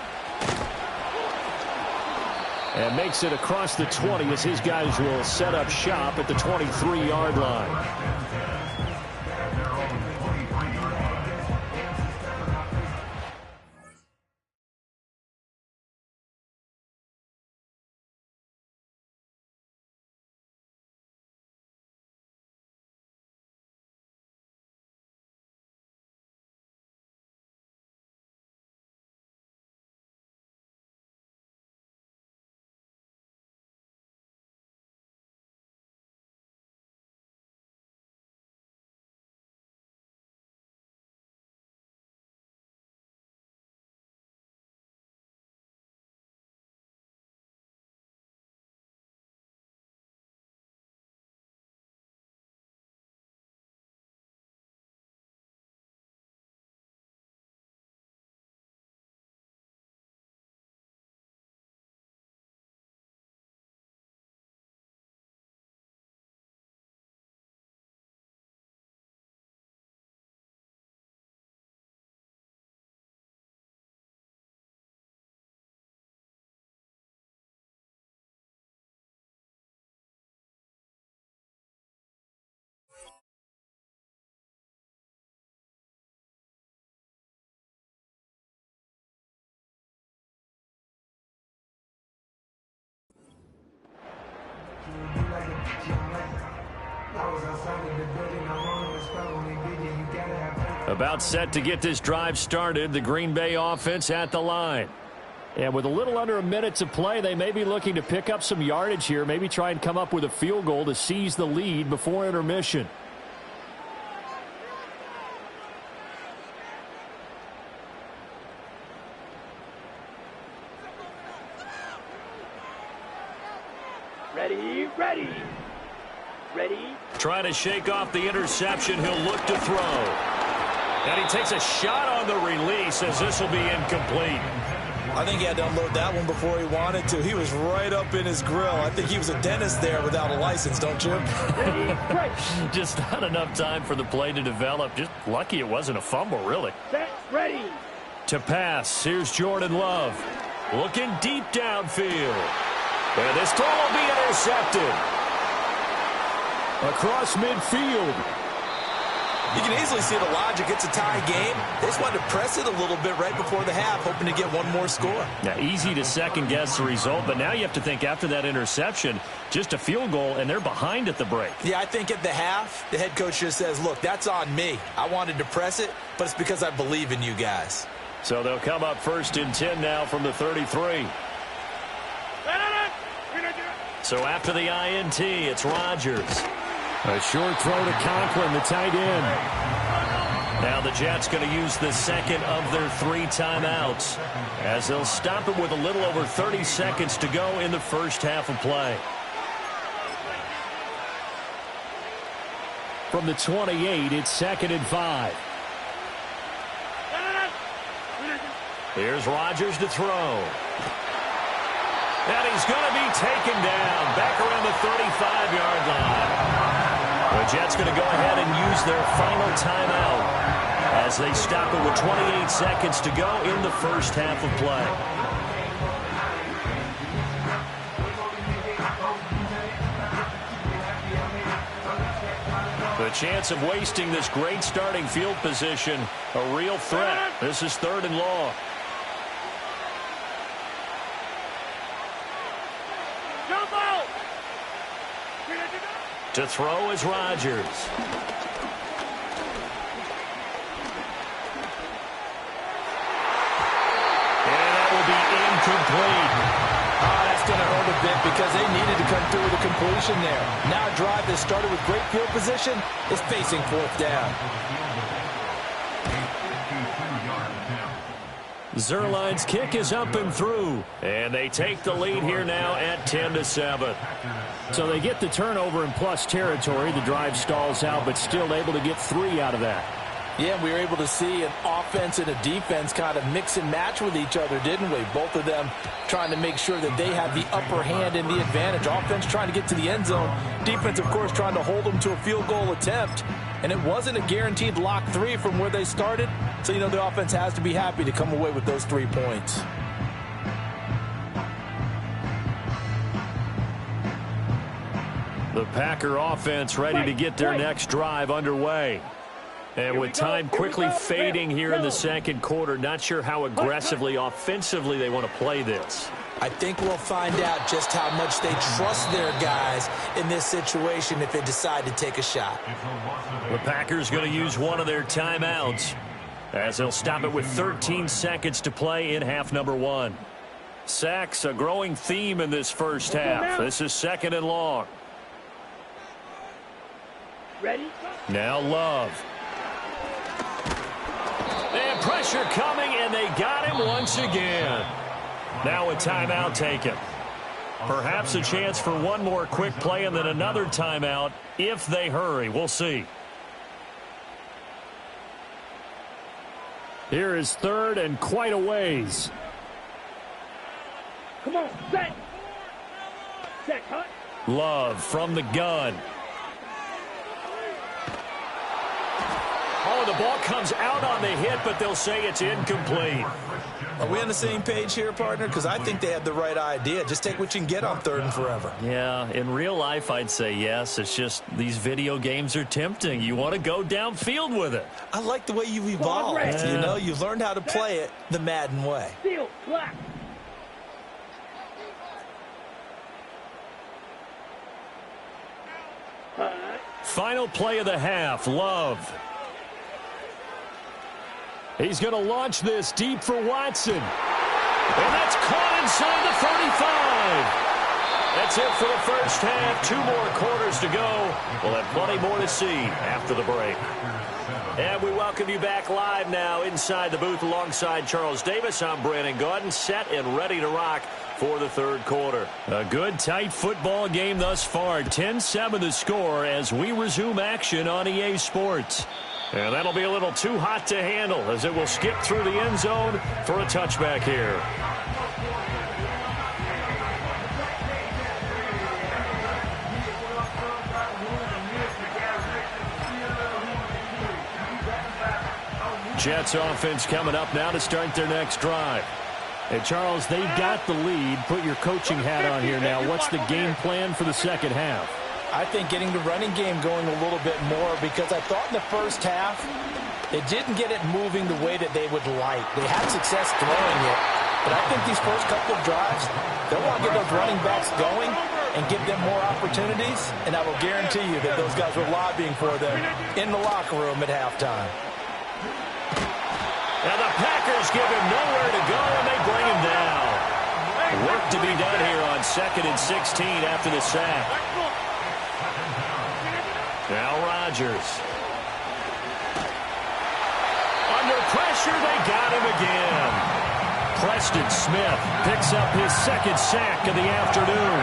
And makes it across the 20 as his guys will set up shop at the 23-yard line. About set to get this drive started, the Green Bay offense at the line. And with a little under a minute to play, they may be looking to pick up some yardage here, maybe try and come up with a field goal to seize the lead before intermission. Ready, ready, ready. Trying to shake off the interception, he'll look to throw. And he takes a shot on the release as this will be incomplete. I think he had to unload that one before he wanted to. He was right up in his grill. I think he was a dentist there without a license, don't you? Just not enough time for the play to develop. Just lucky it wasn't a fumble, really. Set, ready. To pass, here's Jordan Love. Looking deep downfield. And this ball will be intercepted. Across midfield. You can easily see the logic. It's a tie game. They just wanted to press it a little bit right before the half, hoping to get one more score. Now, easy to second-guess the result, but now you have to think after that interception, just a field goal, and they're behind at the break. Yeah, I think at the half, the head coach just says, look, that's on me. I wanted to press it, but it's because I believe in you guys. So they'll come up 1st and 10 now from the 33. So after the INT, it's Rodgers. A short throw to Conklin, the tight end. Now the Jets going to use the second of their 3 timeouts as they'll stop it with a little over 30 seconds to go in the first half of play. From the 28, it's 2nd and 5. Here's Rodgers to throw. And he's going to be taken down back around the 35-yard line. The Jets going to go ahead and use their final timeout as they stop it with 28 seconds to go in the first half of play. The chance of wasting this great starting field position, a real threat. This is 3rd and long. To throw is Rodgers. And that will be incomplete. That's going to hurt a bit because they needed to come through with a completion there. Now a drive that started with great field position is facing fourth down. Zerline's kick is up and through, and they take the lead here now at 10-7. So they get the turnover in plus territory. The drive stalls out, but still able to get 3 out of that. Yeah, we were able to see an offense and a defense kind of mix and match with each other, didn't we? Both of them trying to make sure that they have the upper hand and the advantage. Offense trying to get to the end zone. Defense, of course, trying to hold them to a field goal attempt. And it wasn't a guaranteed lock 3 from where they started. So, you know, the offense has to be happy to come away with those 3 points. The Packer offense ready to get their next drive underway. And with time quickly fading here in the second quarter, not sure how aggressively, offensively they want to play this. I think we'll find out just how much they trust their guys in this situation if they decide to take a shot. The Packers going to use one of their timeouts as they'll stop it with 13 seconds to play in half number 1. Sacks, a growing theme in this first half. This is 2nd and long. Ready? Now Love. And pressure coming, and they got him once again. Now a timeout taken. Perhaps a chance for one more quick play and then another timeout if they hurry. We'll see. Here is 3rd and quite a ways. Come on, set. Set, cut. Love from the gun. Oh, the ball comes out on the hit, but they'll say it's incomplete. Are we on the same page here, partner? Because I think they have the right idea. Just take what you can get on 3rd and forever. Yeah, in real life, I'd say yes. It's just these video games are tempting. You want to go downfield with it. I like the way you've evolved. Yeah. You know, you've learned how to play it the Madden way. Steal, black. Final play of the half, Love. He's going to launch this deep for Watson. And that's caught inside the 35. That's it for the first half. 2 more quarters to go. We'll have plenty more to see after the break. And we welcome you back live now inside the booth alongside Charles Davis. I'm Brandon Gaudin, set and ready to rock for the 3rd quarter. A good, tight football game thus far. 10-7 the score as we resume action on EA Sports. And that'll be a little too hot to handle as it will skip through the end zone for a touchback here. Jets offense coming up now to start their next drive. Hey, Charles, they've got the lead. Put your coaching hat on here now. What's the game plan for the second half? I think getting the running game going a little bit more because I thought in the first half they didn't get it moving the way that they would like. They had success throwing it, but I think these first couple of drives, they'll want to get those running backs going and give them more opportunities, and I will guarantee you that those guys were lobbying for them in the locker room at halftime. And the Packers give him nowhere to go, and they bring him down. Work to be done here on 2nd and 16 after the sack. Now Rodgers. Under pressure, they got him again. Preston Smith picks up his 2nd sack of the afternoon.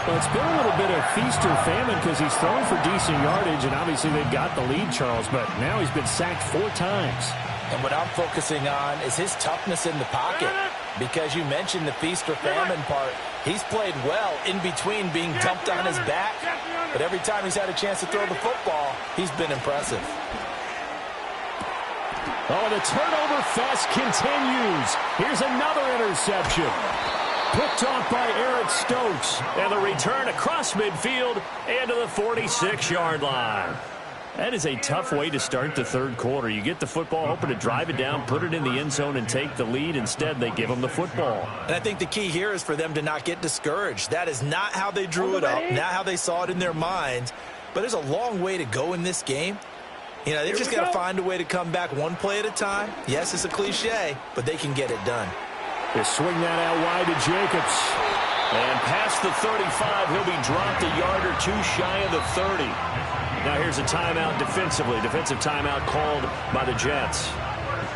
Well, it's been a little bit of feast or famine because he's thrown for decent yardage, and obviously they've got the lead, Charles, but now he's been sacked 4 times. And what I'm focusing on is his toughness in the pocket. Because you mentioned the feast or famine part. He's played well in between being dumped on his back. But every time he's had a chance to throw the football, he's been impressive. Oh, the turnover fest continues. Here's another interception. Picked off by Eric Stokes. And the return across midfield and to the 46-yard line. That is a tough way to start the 3rd quarter. You get the football, hoping to drive it down, put it in the end zone, and take the lead. Instead, they give them the football. And I think the key here is for them to not get discouraged. That is not how they drew it up, not how they saw it in their minds. But there's a long way to go in this game. You know, they've just got to find a way to come back one play at a time. Yes, it's a cliche, but they can get it done. They swing that out wide to Jacobs. And past the 35, he'll be dropped a yard or two shy of the 30. Now here's a timeout defensively. Defensive timeout called by the Jets.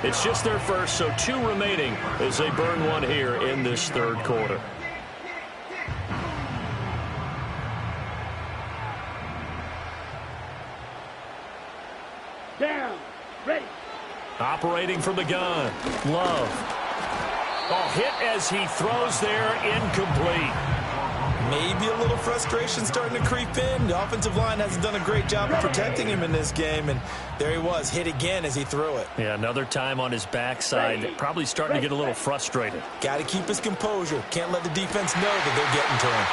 It's just their first, so 2 remaining as they burn one here in this third quarter. Down. Ready. Operating from the gun. Love. Oh, hit as he throws there, incomplete. Maybe a little frustration starting to creep in. The offensive line hasn't done a great job of protecting him in this game, and there he was, hit again as he threw it. Yeah, another time on his backside. Probably starting to get a little frustrated. Got to keep his composure. Can't let the defense know that they're getting to him.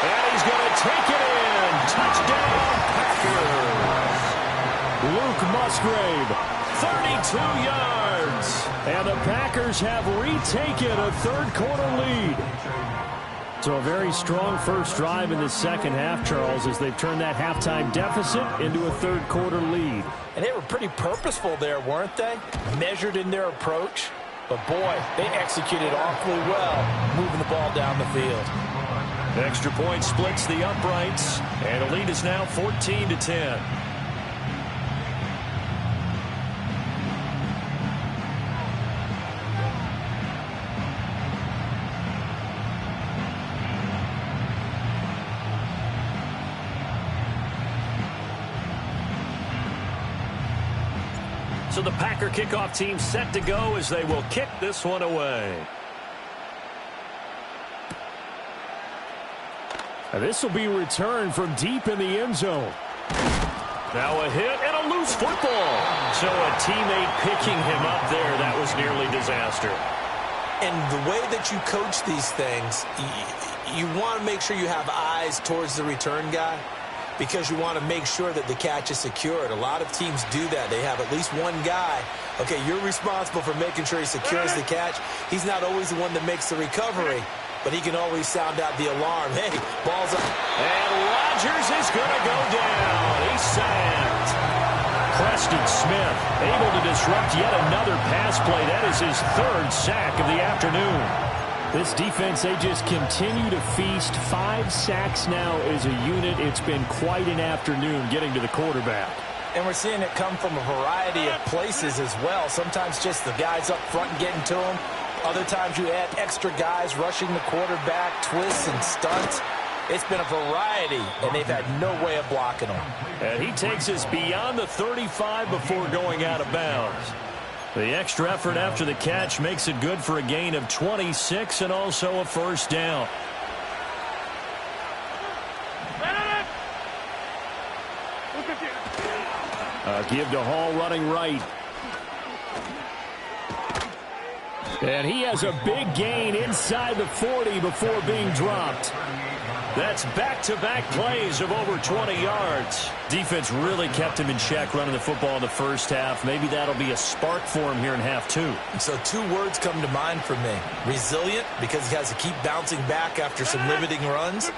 And he's going to take it in. Touchdown, Packers. Luke Musgrave, 32 yards. and the Packers have retaken a third-quarter lead. So a very strong first drive in the second half, Charles, as they've turned that halftime deficit into a third-quarter lead. And they were pretty purposeful there, weren't they? Measured in their approach. But, boy, they executed awfully well moving the ball down the field. Extra point splits the uprights, and the lead is now 14-10. So the Packer kickoff team set to go as they will kick this one away. This will be returned from deep in the end zone. Now a hit and a loose football. So a teammate picking him up there, that was nearly disaster. And the way that you coach these things, you want to make sure you have eyes towards the return guy, because you want to make sure that the catch is secured. A lot of teams do that. They have at least one guy. Okay, you're responsible for making sure he secures the catch. He's not always the one that makes the recovery, but he can always sound out the alarm. Hey, ball's up. And Rodgers is going to go down. He's sacked. Preston Smith able to disrupt yet another pass play. That is his third sack of the afternoon. This defense, they just continue to feast. 5 sacks now as a unit. It's been quite an afternoon getting to the quarterback. And we're seeing it come from a variety of places as well. Sometimes just the guys up front and getting to him. Other times you add extra guys rushing the quarterback, twists and stunts. It's been a variety, and they've had no way of blocking him. And he takes us beyond the 35 before going out of bounds. The extra effort after the catch makes it good for a gain of 26 and also a first down. Give to Hall running right. And he has a big gain inside the 40 before being dropped. That's back-to-back plays of over 20 yards. Defense really kept him in check running the football in the first half. Maybe that'll be a spark for him here in half 2. So 2 words come to mind for me. Resilient, because he has to keep bouncing back after some limiting runs.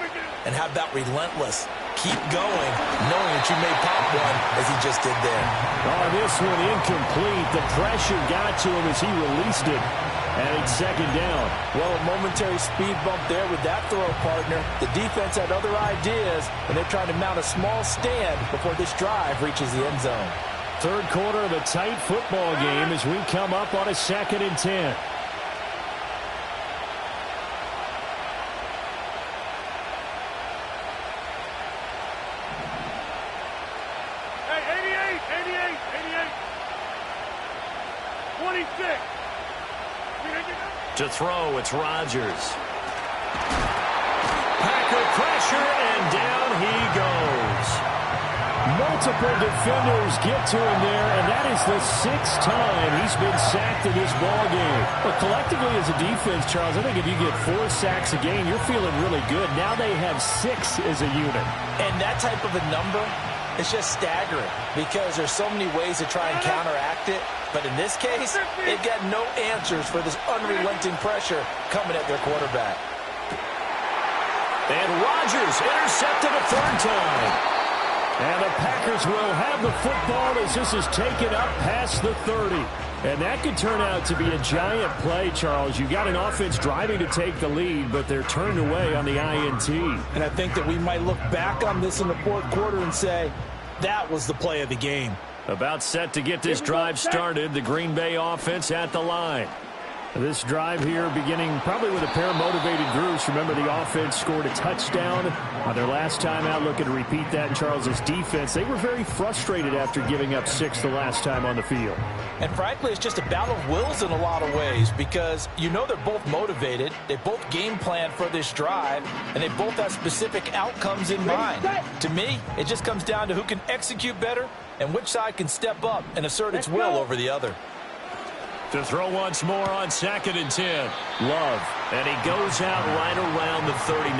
And how about relentless? Keep going, knowing that you may pop one, as he just did there. Oh, this one incomplete. The pressure got to him as he released it. And it's second down. Well, a momentary speed bump there with that throw, partner. The defense had other ideas, and they're trying to mount a small stand before this drive reaches the end zone. Third quarter of a tight football game as we come up on a 2nd and 10. Hey, 88. 26. To throw, it's Rodgers. Packer pressure, and down he goes. Multiple defenders get to him there, and that is the 6th time he's been sacked in this ballgame. But collectively as a defense, Charles, I think if you get 4 sacks a game, you're feeling really good. Now they have 6 as a unit. And that type of a number is just staggering because there's so many ways to try and counteract it. But in this case, they've got no answers for this unrelenting pressure coming at their quarterback. And Rodgers intercepted a 3rd time. And the Packers will have the football as this is taken up past the 30. And that could turn out to be a giant play, Charles. You got an offense driving to take the lead, but they're turned away on the INT. And I think that we might look back on this in the fourth quarter and say, that was the play of the game. About set to get this drive started, the Green Bay offense at the line. This drive here beginning probably with a pair of motivated groups. Remember, the offense scored a touchdown on their last time out. Looking to repeat that in Charles's defense. They were very frustrated after giving up 6 the last time on the field. And frankly, it's just a battle of wills in a lot of ways because you know they're both motivated. They both game plan for this drive, and they both have specific outcomes in mind. To me, it just comes down to who can execute better and which side can step up and assert its will over the other. To throw once more on 2nd and 10. Love. And he goes out right around the 39.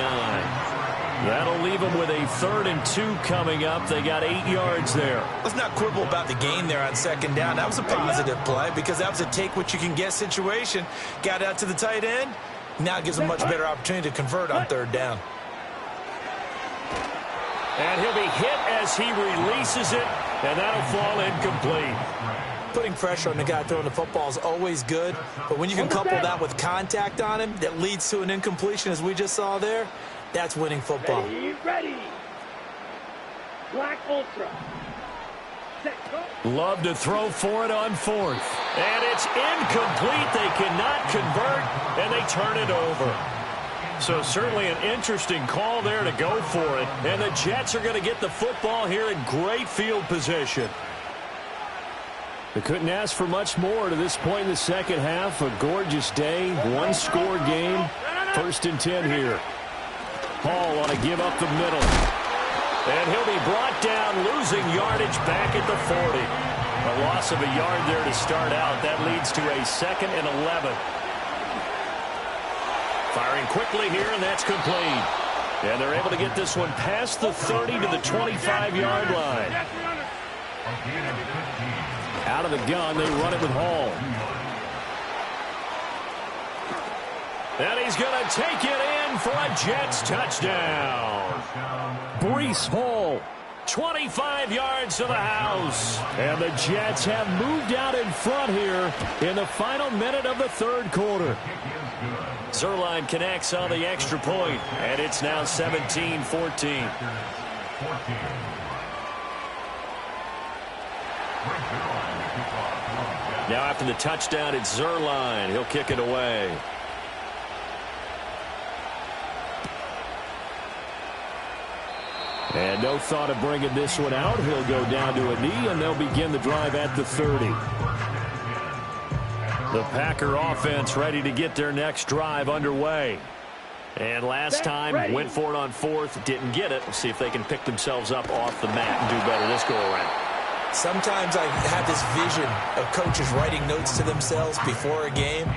That'll leave him with a 3rd and 2 coming up. They got 8 yards there. Let's not quibble about the gain there on 2nd down. That was a positive play because that was a take-what-you-can-get situation. Got out to the tight end. Now it gives him much better opportunity to convert on 3rd down. And he'll be hit as he releases it, and that'll fall incomplete. Putting pressure on the guy throwing the football is always good, but when you can couple that with contact on him that leads to an incompletion, as we just saw there, that's winning football. Ready. Black Ultra. Set, go. Love to throw for it on 4th. And it's incomplete. They cannot convert, and they turn it over. So certainly an interesting call there to go for it. And the Jets are going to get the football here in great field position. They couldn't ask for much more to this point in the second half. A gorgeous day, one-score game. 1st and 10 here. Hall on a give up the middle. And he'll be brought down, losing yardage back at the 40. A loss of a yard there to start out. That leads to a 2nd and 11. Firing quickly here, and that's complete. And they're able to get this one past the 30 to the 25-yard line. Out of the gun, they run it with Hall. And he's going to take it in for a Jets touchdown. Breece Hall, 25 yards to the house. And the Jets have moved out in front here in the final minute of the 3rd quarter. Zerline connects on the extra point, and it's now 17-14. Now after the touchdown, it's Zerline. He'll kick it away. And no thought of bringing this one out. He'll go down to a knee, and they'll begin the drive at the 30. The Packer offense ready to get their next drive underway. And last time, went for it on 4th, didn't get it. We'll see if they can pick themselves up off the mat and do better this go-around. Sometimes I have this vision of coaches writing notes to themselves before a game,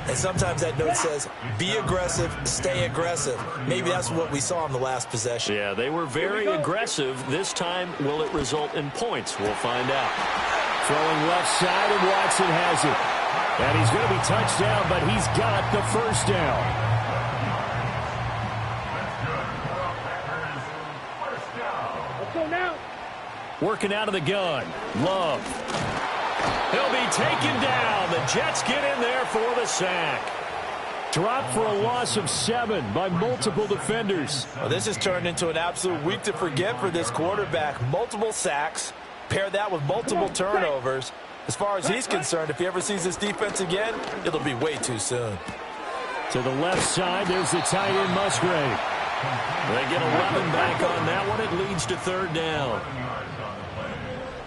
and sometimes that note says, be aggressive, stay aggressive. Maybe that's what we saw in the last possession. Yeah, they were very aggressive. This time, will it result in points? We'll find out. Throwing left side, and Watson has it. And he's going to be touched down, but he's got the 1st down. Let's go now. Working out of the gun. Love. He'll be taken down. The Jets get in there for the sack. Dropped for a loss of 7 by multiple defenders. Well, this has turned into an absolute week to forget for this quarterback. Multiple sacks. Pair that with multiple turnovers. As far as he's concerned, if he ever sees this defense again, it'll be way too soon. To the left side, there's the tight end Musgrave. They get 11 back on that one. It leads to 3rd down.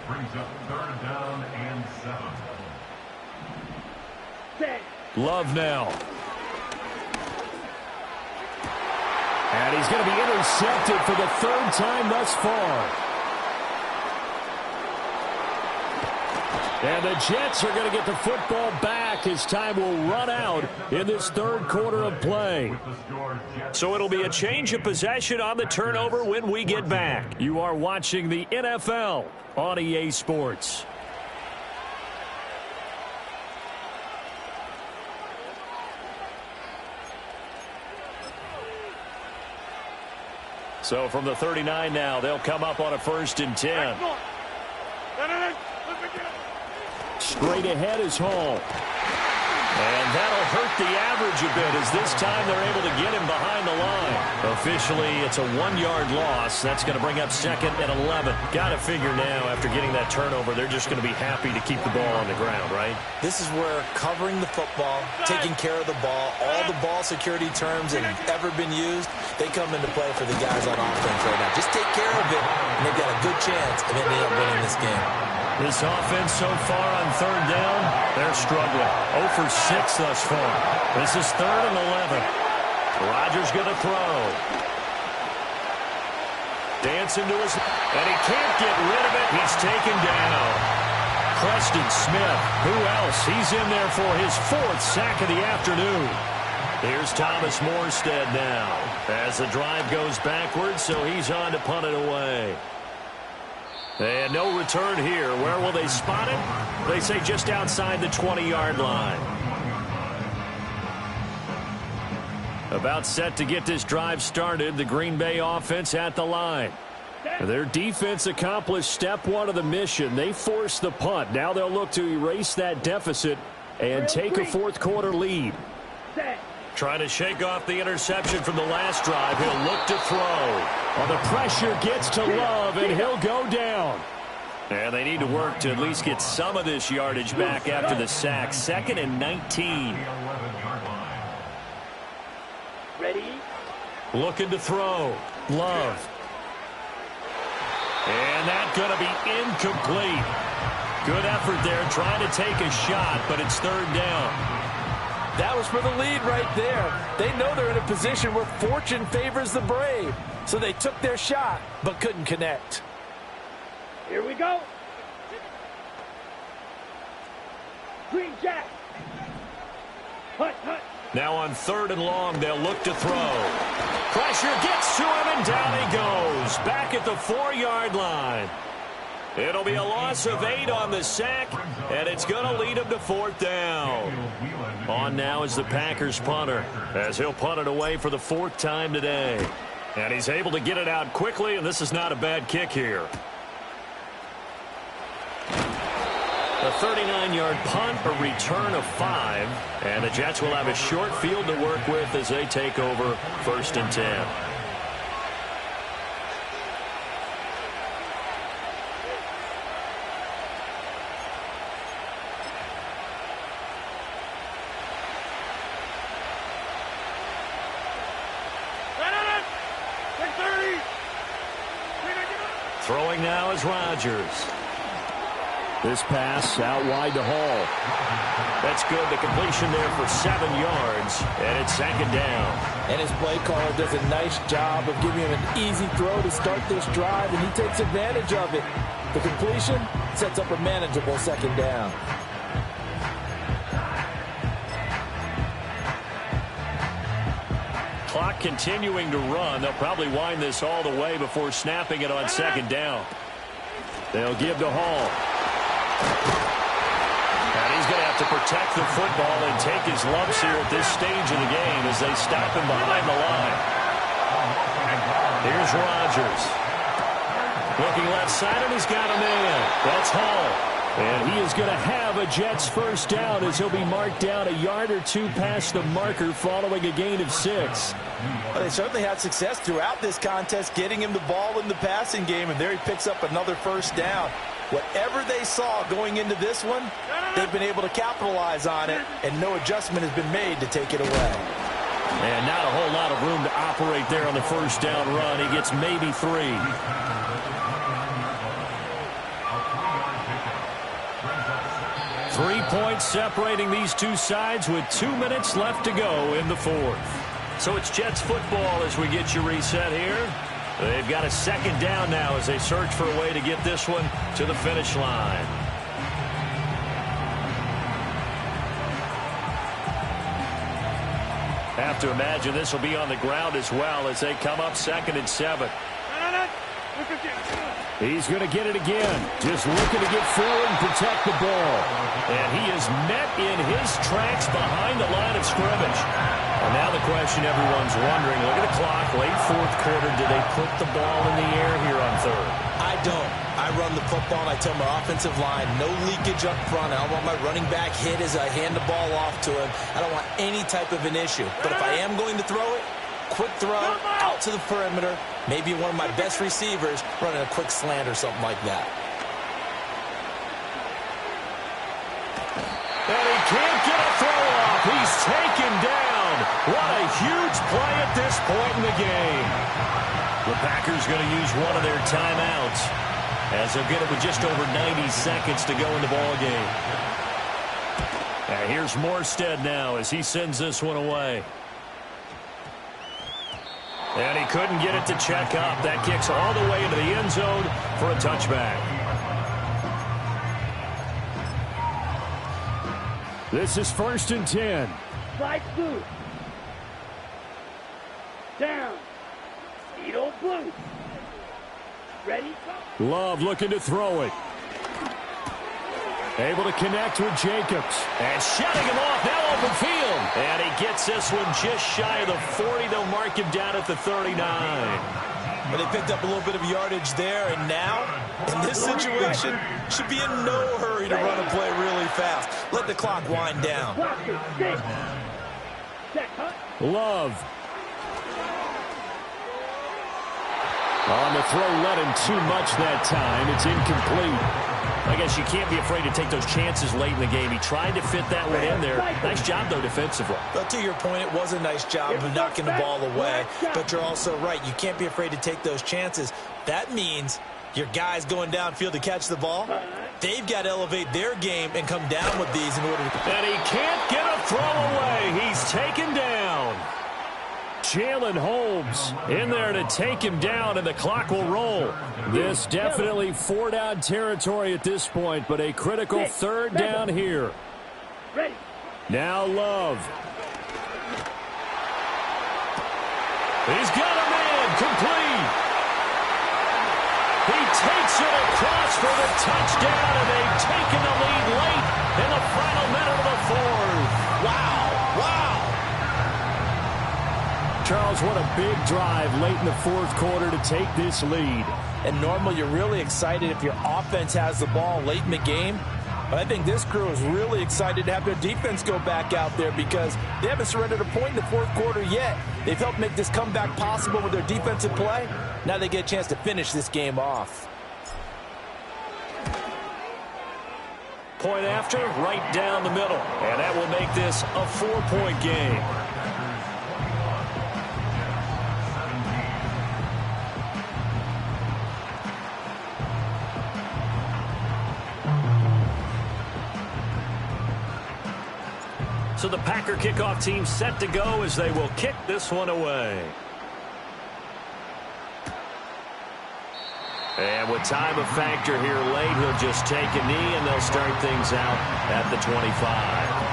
Brings up 3rd down and 7. Love now. And he's going to be intercepted for the 3rd time thus far. And the Jets are going to get the football back as time will run out in this 3rd quarter of play. So it'll be a change of possession on the turnover when we get back. You are watching the NFL on EA Sports. So from the 39 now, they'll come up on a 1st and 10. Straight ahead is Hall. And that'll hurt the average a bit as this time they're able to get him behind the line. Officially, it's a 1-yard loss. That's going to bring up 2nd and 11. Got to figure now, after getting that turnover, they're just going to be happy to keep the ball on the ground, right? This is where covering the football, taking care of the ball, all the ball security terms that have ever been used, they come into play for the guys on offense right now. Just take care of it, and they've got a good chance of ending up winning this game. This offense so far on 3rd down, they're struggling. 0 for 6 thus far. This is 3rd and 11. Rodgers going to throw. Dancing to his, and he can't get rid of it. He's taken down. Preston Smith, who else? He's in there for his 4th sack of the afternoon. Here's Thomas Morstead now as the drive goes backwards, so he's on to punt it away. And no return here. Where will they spot it? They say just outside the 20-yard line. About set to get this drive started, the Green Bay offense at the line. Their defense accomplished step 1 of the mission. They forced the punt. Now they'll look to erase that deficit and take a 4th quarter lead. Trying to shake off the interception from the last drive. He'll look to throw. Well, the pressure gets to Love, and he'll go down. And they need to work to at least get some of this yardage back after the sack. 2nd and 19. Ready? Looking to throw. Love. And that's going to be incomplete. Good effort there, trying to take a shot, but it's 3rd down. That was for the lead right there. They know they're in a position where fortune favors the brave. So they took their shot, but couldn't connect. Here we go. Green Jack. Hut, hut. Now on 3rd and long, they'll look to throw. Pressure gets to him, and down he goes. Back at the 4-yard line. It'll be a loss of 8 on the sack, and it's going to lead him to 4th down. On now is the Packers punter, as he'll punt it away for the 4th time today. And he's able to get it out quickly, and this is not a bad kick here. A 39-yard punt, a return of 5, and the Jets will have a short field to work with as they take over 1st and 10. Throwing now is Rodgers. This pass out wide to Hall. That's good. The completion there for 7 yards, and it's 2nd down. And his play caller does a nice job of giving him an easy throw to start this drive, and he takes advantage of it. The completion sets up a manageable 2nd down. Clock continuing to run. They'll probably wind this all the way before snapping it on 2nd down. They'll give to Hall. And he's going to have to protect the football and take his lumps here at this stage of the game as they stop him behind the line. Here's Rodgers. Looking left side, and he's got a man. That's Hall. And he is going to have a Jets 1st down as he'll be marked down a yard or 2 past the marker following a gain of 6. Well, they certainly had success throughout this contest getting him the ball in the passing game, and there he picks up another 1st down. Whatever they saw going into this one, they've been able to capitalize on it, and no adjustment has been made to take it away. And not a whole lot of room to operate there on the 1st down run. He gets maybe 3. 3 points separating these two sides with 2 minutes left to go in the 4th. So it's Jets football as we get you reset here. They've got a 2nd down now as they search for a way to get this one to the finish line. Have to imagine this will be on the ground as well as they come up 2nd and 7. He's going to get it again. Just looking to get forward and protect the ball. And he is met in his tracks behind the line of scrimmage. And now the question everyone's wondering, look at the clock, late fourth quarter, do they put the ball in the air here on third? I don't. I run the football, and I tell my offensive line, no leakage up front. I don't want my running back hit as I hand the ball off to him. I don't want any type of an issue. But if I am going to throw it, quick throw, out to the perimeter, maybe one of my best receivers running a quick slant or something like that. And he can't get a throw off. He's taken down. What a huge play at this point in the game. The Packers going to use one of their timeouts as they'll get it with just over 90 seconds to go in the ball game. And here's Morstead now as he sends this one away. And he couldn't get it to check up. That kicks all the way into the end zone for a touchback. This is 1st and 10. Slide through. Down. Speedo blue. Ready? Love looking to throw it. Able to connect with Jacobs. And shutting him off, now open field. And he gets this one just shy of the 40. They'll mark him down at the 39. But they picked up a little bit of yardage there, and now, in this situation, should be in no hurry to run a play really fast. Let the clock wind down. Love. On the throw, let him too much that time. It's incomplete. I guess you can't be afraid to take those chances late in the game. He tried to fit that one in there. Nice job, though, defensively. But to your point, it was a nice job of knocking the ball away. But you're also right. You can't be afraid to take those chances. That means your guys going downfield to catch the ball, they've got to elevate their game and come down with these in order to... And he can't get a throw away. He's taken down. Jalen Holmes in there to take him down, and the clock will roll. This definitely 4-down territory at this point, but a critical 3rd down here. Now Love. He's got a man complete. He takes it across for the touchdown, and they've taken the lead late in the final minute of the 4th. Wow, wow. Charles, what a big drive late in the 4th quarter to take this lead. And normally you're really excited if your offense has the ball late in the game. But I think this crew is really excited to have their defense go back out there because they haven't surrendered a point in the 4th quarter yet. They've helped make this comeback possible with their defensive play. Now they get a chance to finish this game off. Point after, right down the middle. And that will make this a 4-point game. So the Packer kickoff team set to go as they will kick this one away. And with time a factor here late, he'll just take a knee and they'll start things out at the 25.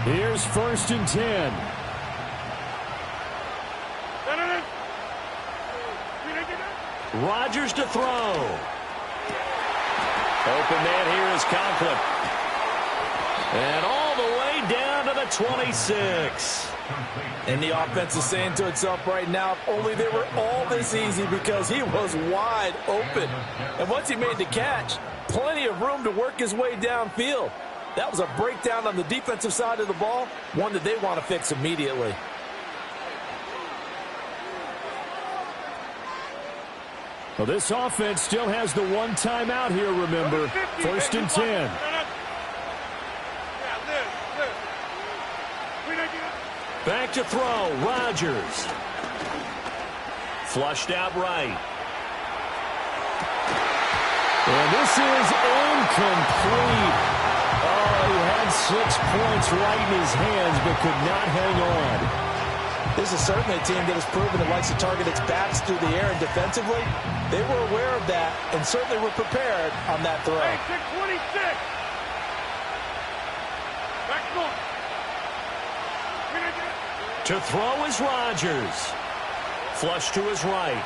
Here's 1st and 10. Rodgers to throw. Open man here is Conklin. And all the way down to the 26. And the offense is saying to itself right now, if only they were all this easy because he was wide open. And once he made the catch, plenty of room to work his way downfield. That was a breakdown on the defensive side of the ball, one that they want to fix immediately. Well, this offense still has the one timeout here, remember. 1st and 10. Back to throw, Rodgers. Flushed out right. And this is incomplete. Oh, he had 6 points right in his hands, but could not hang on. This is certainly a team that has proven it likes to target its backs through the air, and defensively, they were aware of that and certainly were prepared on that throw. Hey, 626. Back more. To throw is Rodgers. Flush to his right.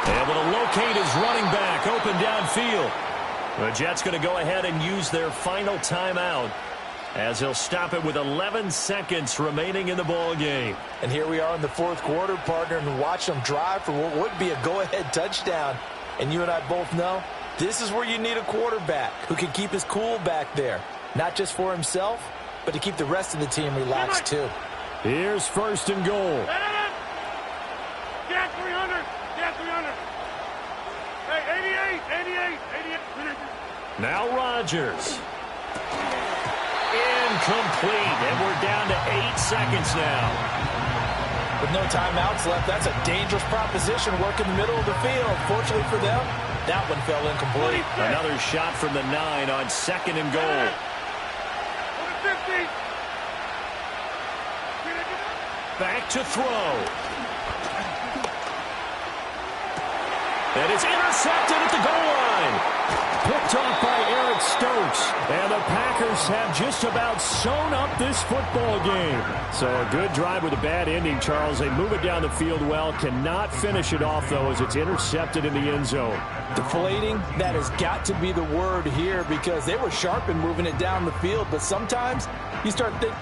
Able to locate his running back open downfield. The Jets going to go ahead and use their final timeout as he'll stop it with 11 seconds remaining in the ball game. And here we are in the fourth quarter, partner, and watch them drive for what would be a go-ahead touchdown. And you and I both know this is where you need a quarterback who can keep his cool back there, not just for himself, but to keep the rest of the team relaxed too. Here's first and goal. Get 300. Get 300. Hey, 88. Now Rodgers. Incomplete, and we're down to 8 seconds now. With no timeouts left, that's a dangerous proposition. Work in the middle of the field. Fortunately for them, that one fell incomplete. Another shot from the 9 on second and goal. 50. Back to throw. And it's intercepted at the goal line. Picked off by Eric Stokes. And the Packers have just about sewn up this football game. So a good drive with a bad ending, Charles. They move it down the field well. Cannot finish it off, though, as it's intercepted in the end zone. Deflating, that has got to be the word here, because they were sharp in moving it down the field. But sometimes you start thinking,